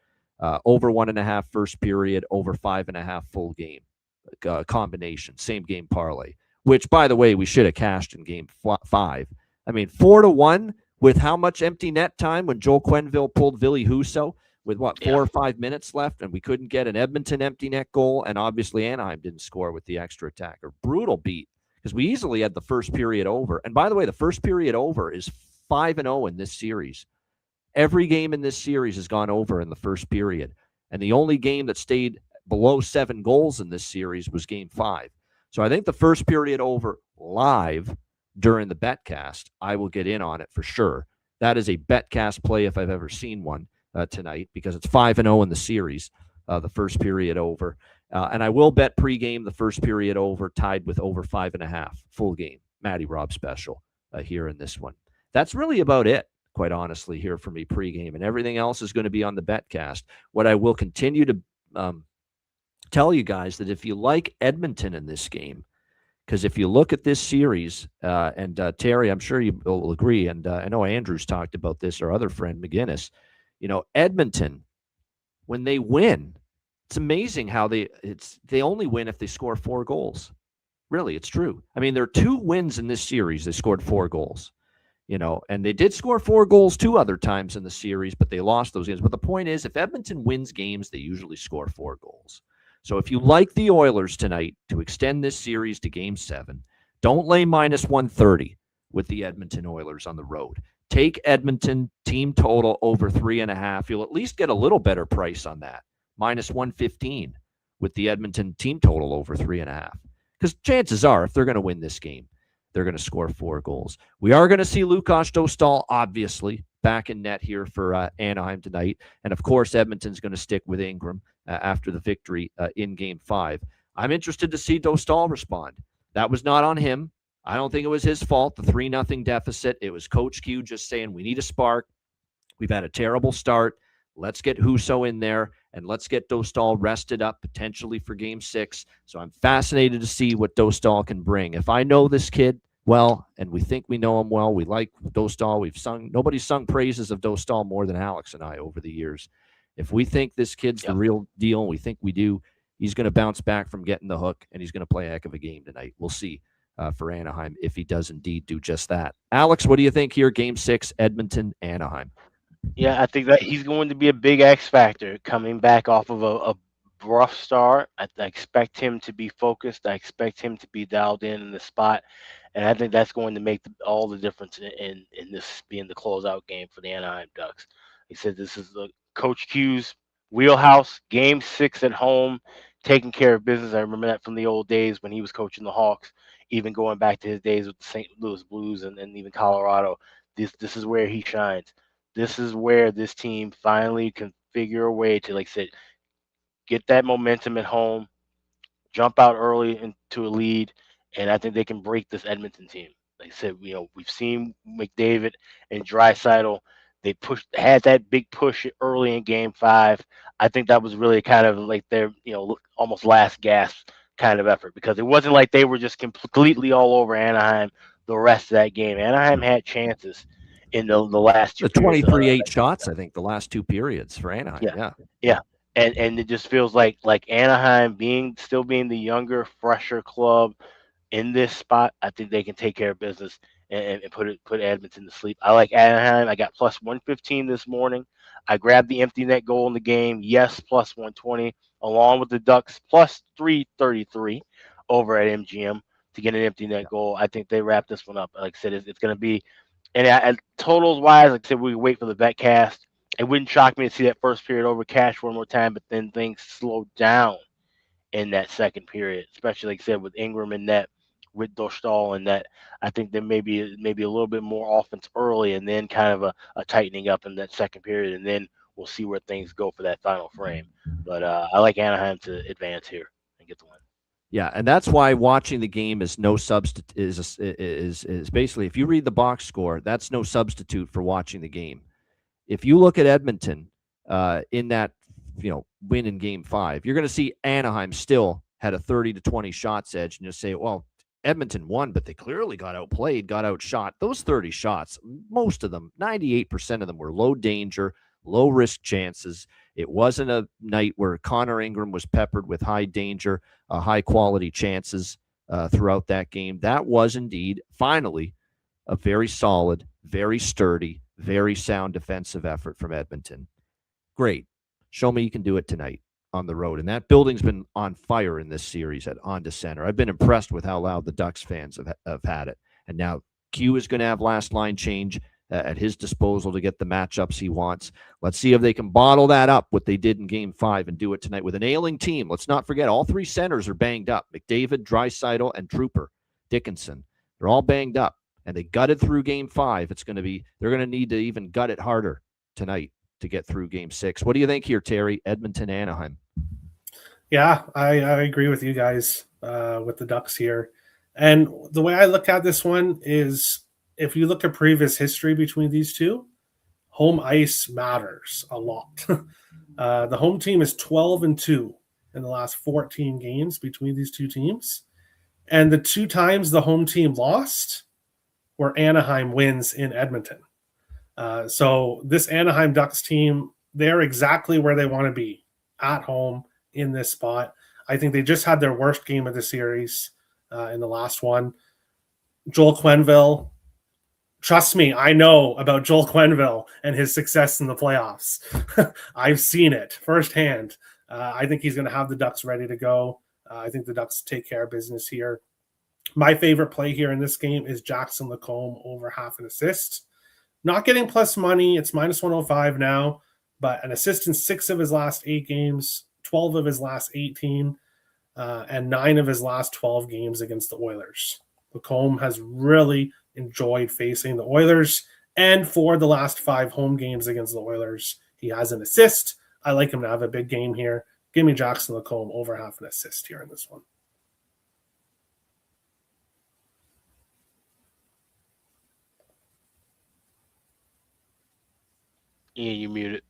Over 1.5 first period, over 5.5 full game combination, same game parlay, which, by the way, we should have cashed in Game 5. I mean, 4-1. With how much empty net time when Joel Quenneville pulled Ville Husso with 4 or 5 minutes left, and we couldn't get an Edmonton empty net goal, and obviously Anaheim didn't score with the extra attacker. Brutal beat, because we easily had the first period over. And by the way, the first period over is 5-0 in this series. Every game in this series has gone over in the first period, and the only game that stayed below 7 goals in this series was Game 5. So I think the first period over live during the betcast, I will get in on it for sure. That is a betcast play if I've ever seen one tonight, because it's 5-0 in the series, the first period over. And I will bet pregame the first period over, tied with over 5.5 full game. Matty Rob special here in this one. That's really about it, quite honestly, here for me pregame. And everything else is going to be on the betcast. What I will continue to tell you guys, that if you like Edmonton in this game, because if you look at this series, and Terry, I'm sure you will agree, and I know Andrew's talked about this, our other friend McGinnis, Edmonton, when they win, it's amazing how they only win if they score 4 goals. Really, it's true. I mean, there are 2 wins in this series. They scored 4 goals. And they did score 4 goals 2 other times in the series, but they lost those games. But the point is, if Edmonton wins games, they usually score 4 goals. So if you like the Oilers tonight to extend this series to Game 7, don't lay minus 130 with the Edmonton Oilers on the road. Take Edmonton team total over 3.5. You'll at least get a little better price on that. Minus 115 with the Edmonton team total over 3.5. Because chances are, if they're going to win this game, they're going to score 4 goals. We are going to see Lukas Dostal, obviously, back in net here for Anaheim tonight. And, of course, Edmonton's going to stick with Ingram after the victory in Game 5. I'm interested to see Dostal respond. That was not on him. I don't think it was his fault, the 3-0 deficit. It was Coach Q just saying, we need a spark. We've had a terrible start. Let's get Husso in there, and let's get Dostal rested up potentially for Game 6. So I'm fascinated to see what Dostal can bring. If I know this kid well, and we think we know him well, we like Dostal. Nobody's sung praises of Dostal more than Alex and I over the years. If we think this kid's the real deal, and we think we do, he's going to bounce back from getting the hook, and he's going to play a heck of a game tonight. We'll see for Anaheim if he does indeed do just that. Alex, what do you think here? Game 6, Edmonton, Anaheim. Yeah, I think that he's going to be a big X factor coming back off of a rough start. I expect him to be focused. I expect him to be dialed in the spot, and I think that's going to make all the difference in this being the closeout game for the Anaheim Ducks. He said this is the Coach Q's wheelhouse. Game 6 at home, taking care of business. I remember that from the old days when he was coaching the Hawks, even going back to his days with the St. Louis Blues and even Colorado. This is where he shines. This is where this team finally can figure a way to, like I said, get that momentum at home, jump out early into a lead, and I think they can break this Edmonton team. Like I said, we've seen McDavid and Draisaitl. They had that big push early in Game 5. I think that was really kind of like their, almost last gasp kind of effort, because it wasn't like they were just completely all over Anaheim the rest of that game. Anaheim had chances in the last 2 periods. 23-8 shots, I think, the last 2 periods for Anaheim. Yeah. And it just feels like Anaheim still being the younger, fresher club in this spot, I think they can take care of business and put Edmonton to sleep. I like Anaheim. I got plus 115 this morning. I grabbed the empty net goal in the game. Yes, plus 120, along with the Ducks plus 333 over at MGM to get an empty net goal. I think they wrap this one up. Like I said, it's going to be. And totals wise, like I said, we wait for the betcast. It wouldn't shock me to see that first period over cash one more time, but then things slowed down in that second period, especially like I said with Ingram in net, with Dostal in net. I think there may be a little bit more offense early, and then kind of a tightening up in that second period, and then we'll see where things go for that final frame. But I like Anaheim to advance here and get the win. Yeah, and that's why watching the game is no substitute. Is basically, if you read the box score, that's no substitute for watching the game. If you look at Edmonton in that win in Game 5, you're going to see Anaheim still had a 30-20 shots edge, and you'll say, well, Edmonton won, but they clearly got outplayed, got outshot. Those 30 shots, most of them, 98% of them were low danger, low risk chances. It wasn't a night where Connor Ingram was peppered with high danger, high quality chances throughout that game. That was indeed, finally, a very solid, very sturdy, very sound defensive effort from Edmonton. Great. Show me you can do it tonight on the road. And that building's been on fire in this series at Honda Center. I've been impressed with how loud the Ducks fans have had it. And now Q is going to have last line change at his disposal to get the matchups he wants. Let's see if they can bottle that up, what they did in Game 5, and do it tonight with an ailing team. Let's not forget, all 3 centers are banged up. McDavid, Draisaitl, and Trooper Dickinson. They're all banged up, and they gutted through Game 5. They're going to need to even gut it harder tonight to get through Game 6. What do you think here, Terry? Edmonton, Anaheim. Yeah, I agree with you guys with the Ducks here. And the way I look at this one is, if you look at previous history between these two, home ice matters a lot. The home team is 12-2 in the last 14 games between these two teams. And the 2 times the home team lost were Anaheim wins in Edmonton. So this Anaheim Ducks team, they're exactly where they want to be, at home in this spot. I think they just had their worst game of the series in the last one. Joel Quenneville, trust me, I know about Joel Quenneville and his success in the playoffs. I've seen it firsthand. I think he's going to have the Ducks ready to go. I think the Ducks take care of business here. My favorite play here in this game is Jackson Lacombe over half an assist. Not getting plus money. It's minus 105 now, but an assist in 6 of his last 8 games, 12 of his last 18, and 9 of his last 12 games against the Oilers. Lacombe has really enjoyed facing the Oilers, and for the last 5 home games against the Oilers, he has an assist. I like him to have a big game here. Give me Jackson Lacombe over half an assist here in this one. Yeah, you muted.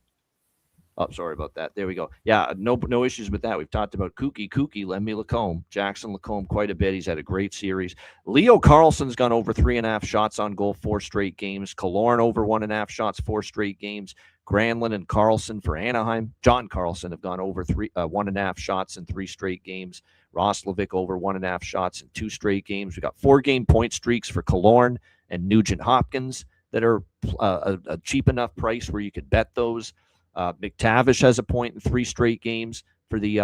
Oh, sorry about that. There we go. Yeah, no issues with that. We've talked about Kookie, Lemmy Lacombe, Jackson Lacombe quite a bit. He's had a great series. Leo Carlson's gone over 3.5 shots on goal 4 straight games. Killorn over 1.5 shots 4 straight games. Granlund and Carlson for Anaheim. John Carlson have gone over 1.5 shots in 3 straight games. Roslovic over 1.5 shots in 2 straight games. We got 4-game point streaks for Killorn and Nugent Hopkins that are a cheap enough price where you could bet those. McTavish has a point in 3 straight games for the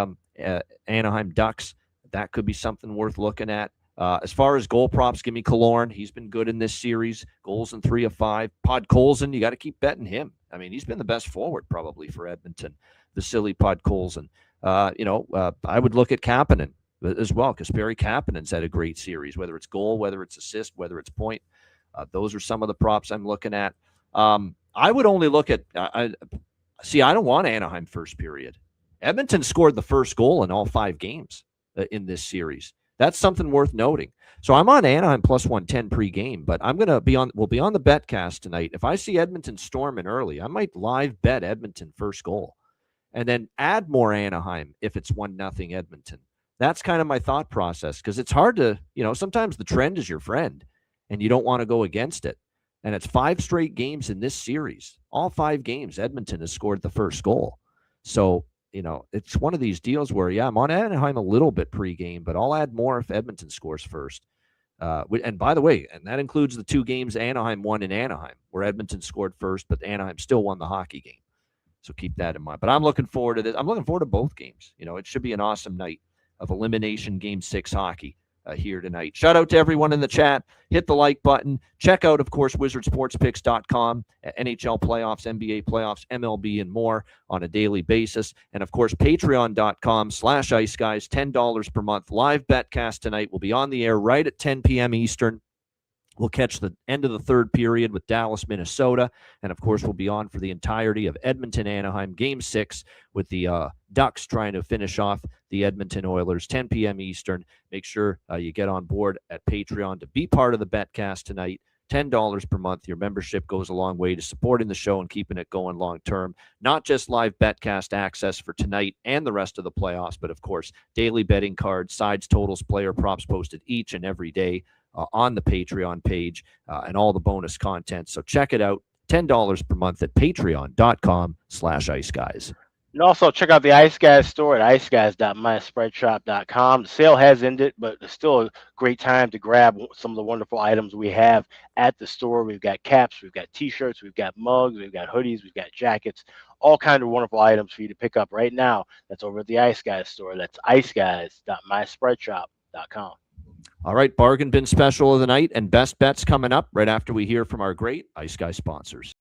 Anaheim Ducks. That could be something worth looking at. As far as goal props, give me Killorn. He's been good in this series. Goals in 3 of 5. Podkolzin, you got to keep betting him. I mean, he's been the best forward probably for Edmonton, the silly Podkolzin. I would look at Kapanen as well, because Perry Kapanen's had a great series, whether it's goal, whether it's assist, whether it's point. Those are some of the props I'm looking at. I would only look at I don't want Anaheim first period. Edmonton scored the first goal in all 5 games in this series. That's something worth noting. So I'm on Anaheim plus 110 pregame, but we'll be on the betcast tonight. If I see Edmonton storming early, I might live bet Edmonton first goal and then add more Anaheim if it's 1-0 Edmonton. That's kind of my thought process, because it's hard to, sometimes the trend is your friend and you don't want to go against it. And it's 5 straight games in this series. All 5 games, Edmonton has scored the first goal. So, it's one of these deals where, I'm on Anaheim a little bit pregame, but I'll add more if Edmonton scores first. And by the way, and that includes the 2 games Anaheim won in Anaheim, where Edmonton scored first, but Anaheim still won the hockey game. So keep that in mind. But I'm looking forward to this. I'm looking forward to both games. It should be an awesome night of elimination Game 6 hockey here tonight. Shout out to everyone in the chat. Hit the like button. Check out, of course, wizardsportspicks.com, NHL playoffs, NBA playoffs, MLB, and more on a daily basis. And, of course, patreon.com/iceguys, $10 per month. Live betcast tonight. We'll be on the air right at 10 p.m. Eastern. We'll catch the end of the 3rd period with Dallas, Minnesota. And, of course, we'll be on for the entirety of Edmonton-Anaheim Game 6 with the Ducks trying to finish off the Edmonton Oilers, 10 p.m. Eastern. Make sure you get on board at Patreon to be part of the betcast tonight. $10 per month. Your membership goes a long way to supporting the show and keeping it going long term. Not just live betcast access for tonight and the rest of the playoffs, but, of course, daily betting cards, sides, totals, player props posted each and every day on the Patreon page, and all the bonus content. So check it out. $10 per month at patreon.com/iceguys. And also check out the Ice Guys store at iceguys.myspreadshop.com. The sale has ended, but it's still a great time to grab some of the wonderful items we have at the store. We've got caps, we've got t-shirts, we've got mugs, we've got hoodies, we've got jackets, all kinds of wonderful items for you to pick up right now. That's over at the Ice Guys store. That's iceguys.myspreadshop.com. All right, bargain bin special of the night and best bets coming up right after we hear from our great Ice Guy sponsors.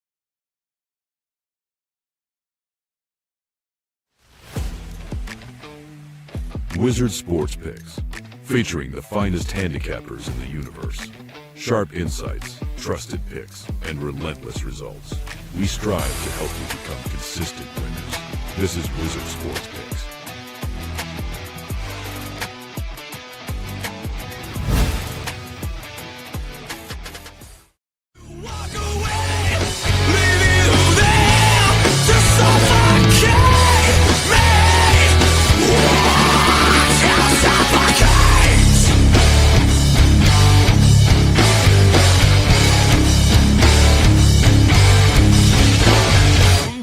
Wizard Sports Picks, featuring the finest handicappers in the universe. Sharp insights, trusted picks, and relentless results. We strive to help you become consistent winners. This is Wizard Sports Picks.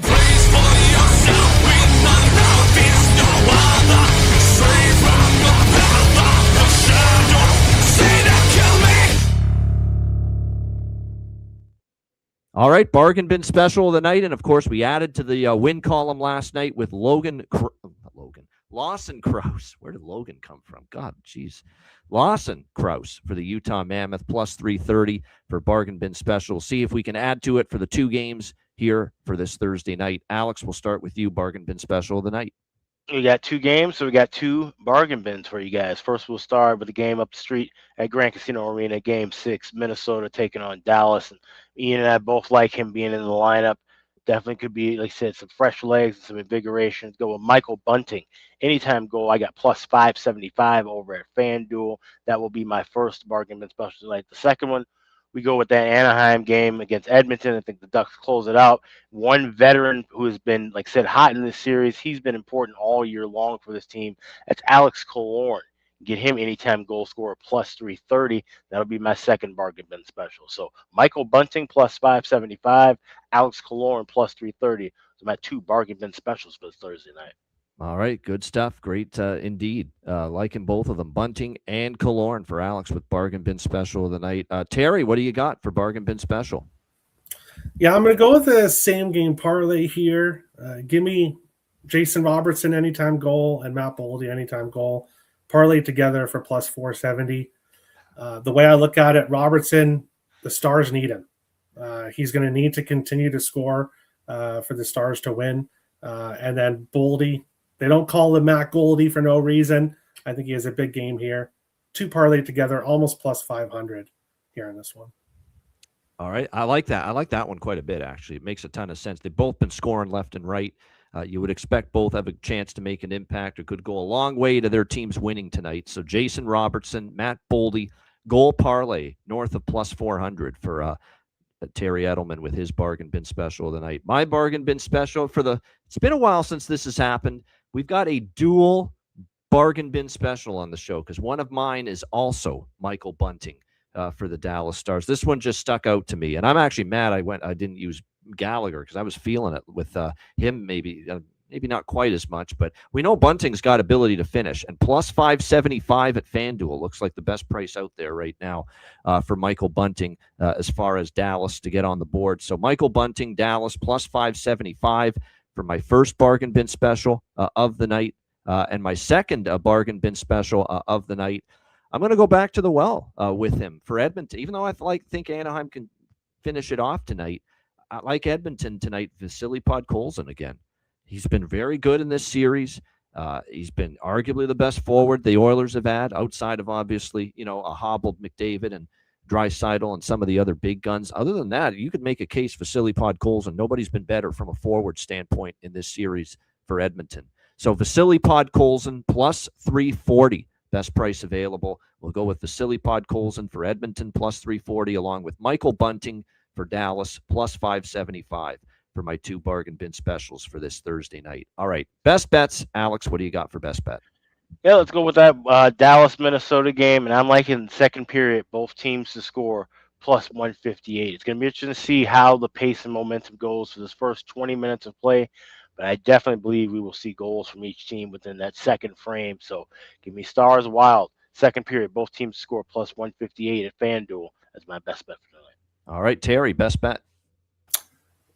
Please for yourself with my love is no All right, bargain bin special of the night, and of course we added to the win column last night with Lawson Krause. Where did Logan come from? God, jeez. Lawson Krause for the Utah Mammoth, plus 330 for bargain bin special. See if we can add to it for the 2 games here for this Thursday night. Alex, we'll start with you, bargain bin special of the night. We got 2 games, so we got 2 bargain bins for you guys. First, we'll start with the game up the street at Grand Casino Arena, Game 6, Minnesota taking on Dallas. And Ian and I both like him being in the lineup. Definitely could be, like I said, some fresh legs and some invigoration. Go with Michael Bunting. Anytime goal, I got plus 575 over at FanDuel. That will be my first bargain bin special tonight. The second one, we go with that Anaheim game against Edmonton. I think the Ducks close it out. One veteran who has been, like I said, hot in this series. He's been important all year long for this team. That's Alex Killorn. Get him anytime goal scorer plus 330. That'll be my second bargain bin special. So Michael Bunting plus 575, Alex Killorn plus 330. So my 2 bargain bin specials for this Thursday night. All right, good stuff. Great indeed. Liking both of them, Bunting and Killorn for Alex with bargain bin special of the night. Terry, what do you got for bargain bin special? Yeah, I'm going to go with the same game parlay here. Give me Jason Robertson anytime goal and Matt Boldy anytime goal. Parlay together for plus 470. The way I look at it, Robertson, the Stars need him. He's going to need to continue to score for the Stars to win. And then Boldy, they don't call him Matt Goldie for no reason. I think he has a big game here. 2 parlay together, almost plus 500 here in this one. All right. I like that. I like that one quite a bit, actually. It makes a ton of sense. They've both been scoring left and right. You would expect both have a chance to make an impact or could go a long way to their teams winning tonight. So Jason Robertson, Matt Boldy, goal parlay north of plus 400 for Terry Edelman with his bargain bin special of the night. My bargain bin special it's been a while since this has happened. We've got a dual bargain bin special on the show because one of mine is also Michael Bunting for the Dallas Stars. This one just stuck out to me, and I'm actually mad I didn't use Gallagher because I was feeling it with him maybe not quite as much, but we know Bunting's got ability to finish, and plus 575 at FanDuel looks like the best price out there right now for Michael Bunting as far as Dallas to get on the board. So Michael Bunting, Dallas, plus 575 for my first bargain bin special of the night, and my second bargain bin special of the night. I'm going to go back to the well with him for Edmonton, even though I think Anaheim can finish it off tonight. I like Edmonton tonight, Vasily Podkolzin again. He's been very good in this series. He's been arguably the best forward the Oilers have had, outside of obviously, a hobbled McDavid and Draisaitl and some of the other big guns. Other than that, you could make a case for Vasily Podkolzin. Nobody's been better from a forward standpoint in this series for Edmonton. So Vasily Podkolzin plus 340, best price available. We'll go with Vasily Podkolzin for Edmonton plus 340, along with Michael Bunting for Dallas plus 575 for my 2 bargain bin specials for this Thursday night. All right, best bets. Alex, what do you got for best bet? Yeah, let's go with that Dallas-Minnesota game, and I'm liking the second period, both teams to score plus 158. It's going to be interesting to see how the pace and momentum goes for this first 20 minutes of play, but I definitely believe we will see goals from each team within that second frame. So give me Stars Wild. Second period, both teams score plus 158 at FanDuel as my best bet for tonight. All right, Terry, best bet.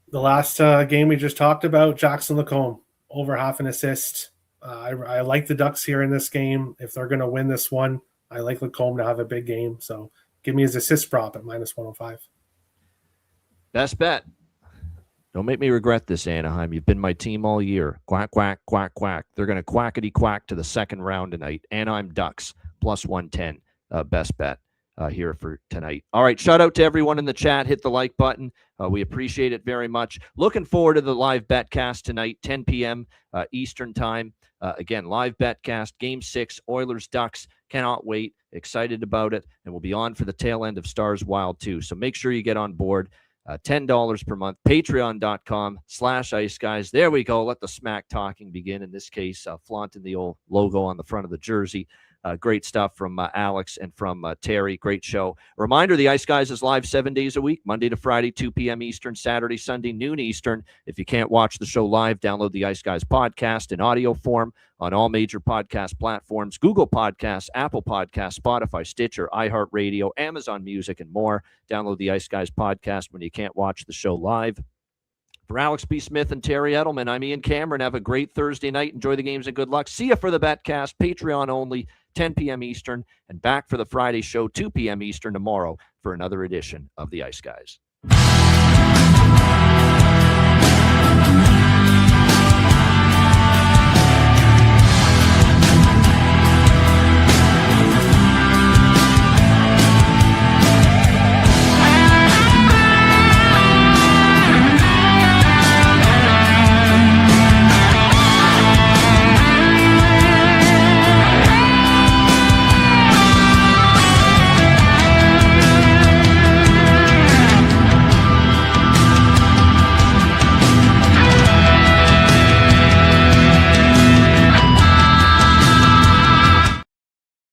The last game we just talked about, Jackson Lacombe, over half an assist. I like the Ducks here in this game. If they're going to win this one, I like Lacombe to have a big game. So give me his assist prop at minus 105. Best bet. Don't make me regret this, Anaheim. You've been my team all year. Quack, quack, quack, quack. They're going to quackity-quack to the second round tonight. Anaheim Ducks, plus 110. Best bet here for tonight. All right, shout out to everyone in the chat. Hit the like button. We appreciate it very much. Looking forward to the live betcast tonight, 10 p.m. Eastern time. Again, live betcast, Game 6, Oilers Ducks. Cannot wait. Excited about it. And we'll be on for the tail end of Stars Wild too. So make sure you get on board. $10 per month, patreon.com/Ice Guys. There we go. Let the smack talking begin. In this case, flaunting the old logo on the front of the jersey. Great stuff from Alex and from Terry. Great show. A reminder, the Ice Guys is live 7 days a week, Monday to Friday, 2 p.m. Eastern, Saturday, Sunday, noon Eastern. If you can't watch the show live, download the Ice Guys podcast in audio form on all major podcast platforms, Google Podcasts, Apple Podcasts, Spotify, Stitcher, iHeartRadio, Amazon Music, and more. Download the Ice Guys podcast when you can't watch the show live. For Alex B. Smith and Terry Edelman, I'm Ian Cameron. Have a great Thursday night. Enjoy the games and good luck. See you for the Betcast, Patreon only, 10 p.m. Eastern, and back for the Friday show, 2 p.m. Eastern tomorrow for another edition of the Ice Guys.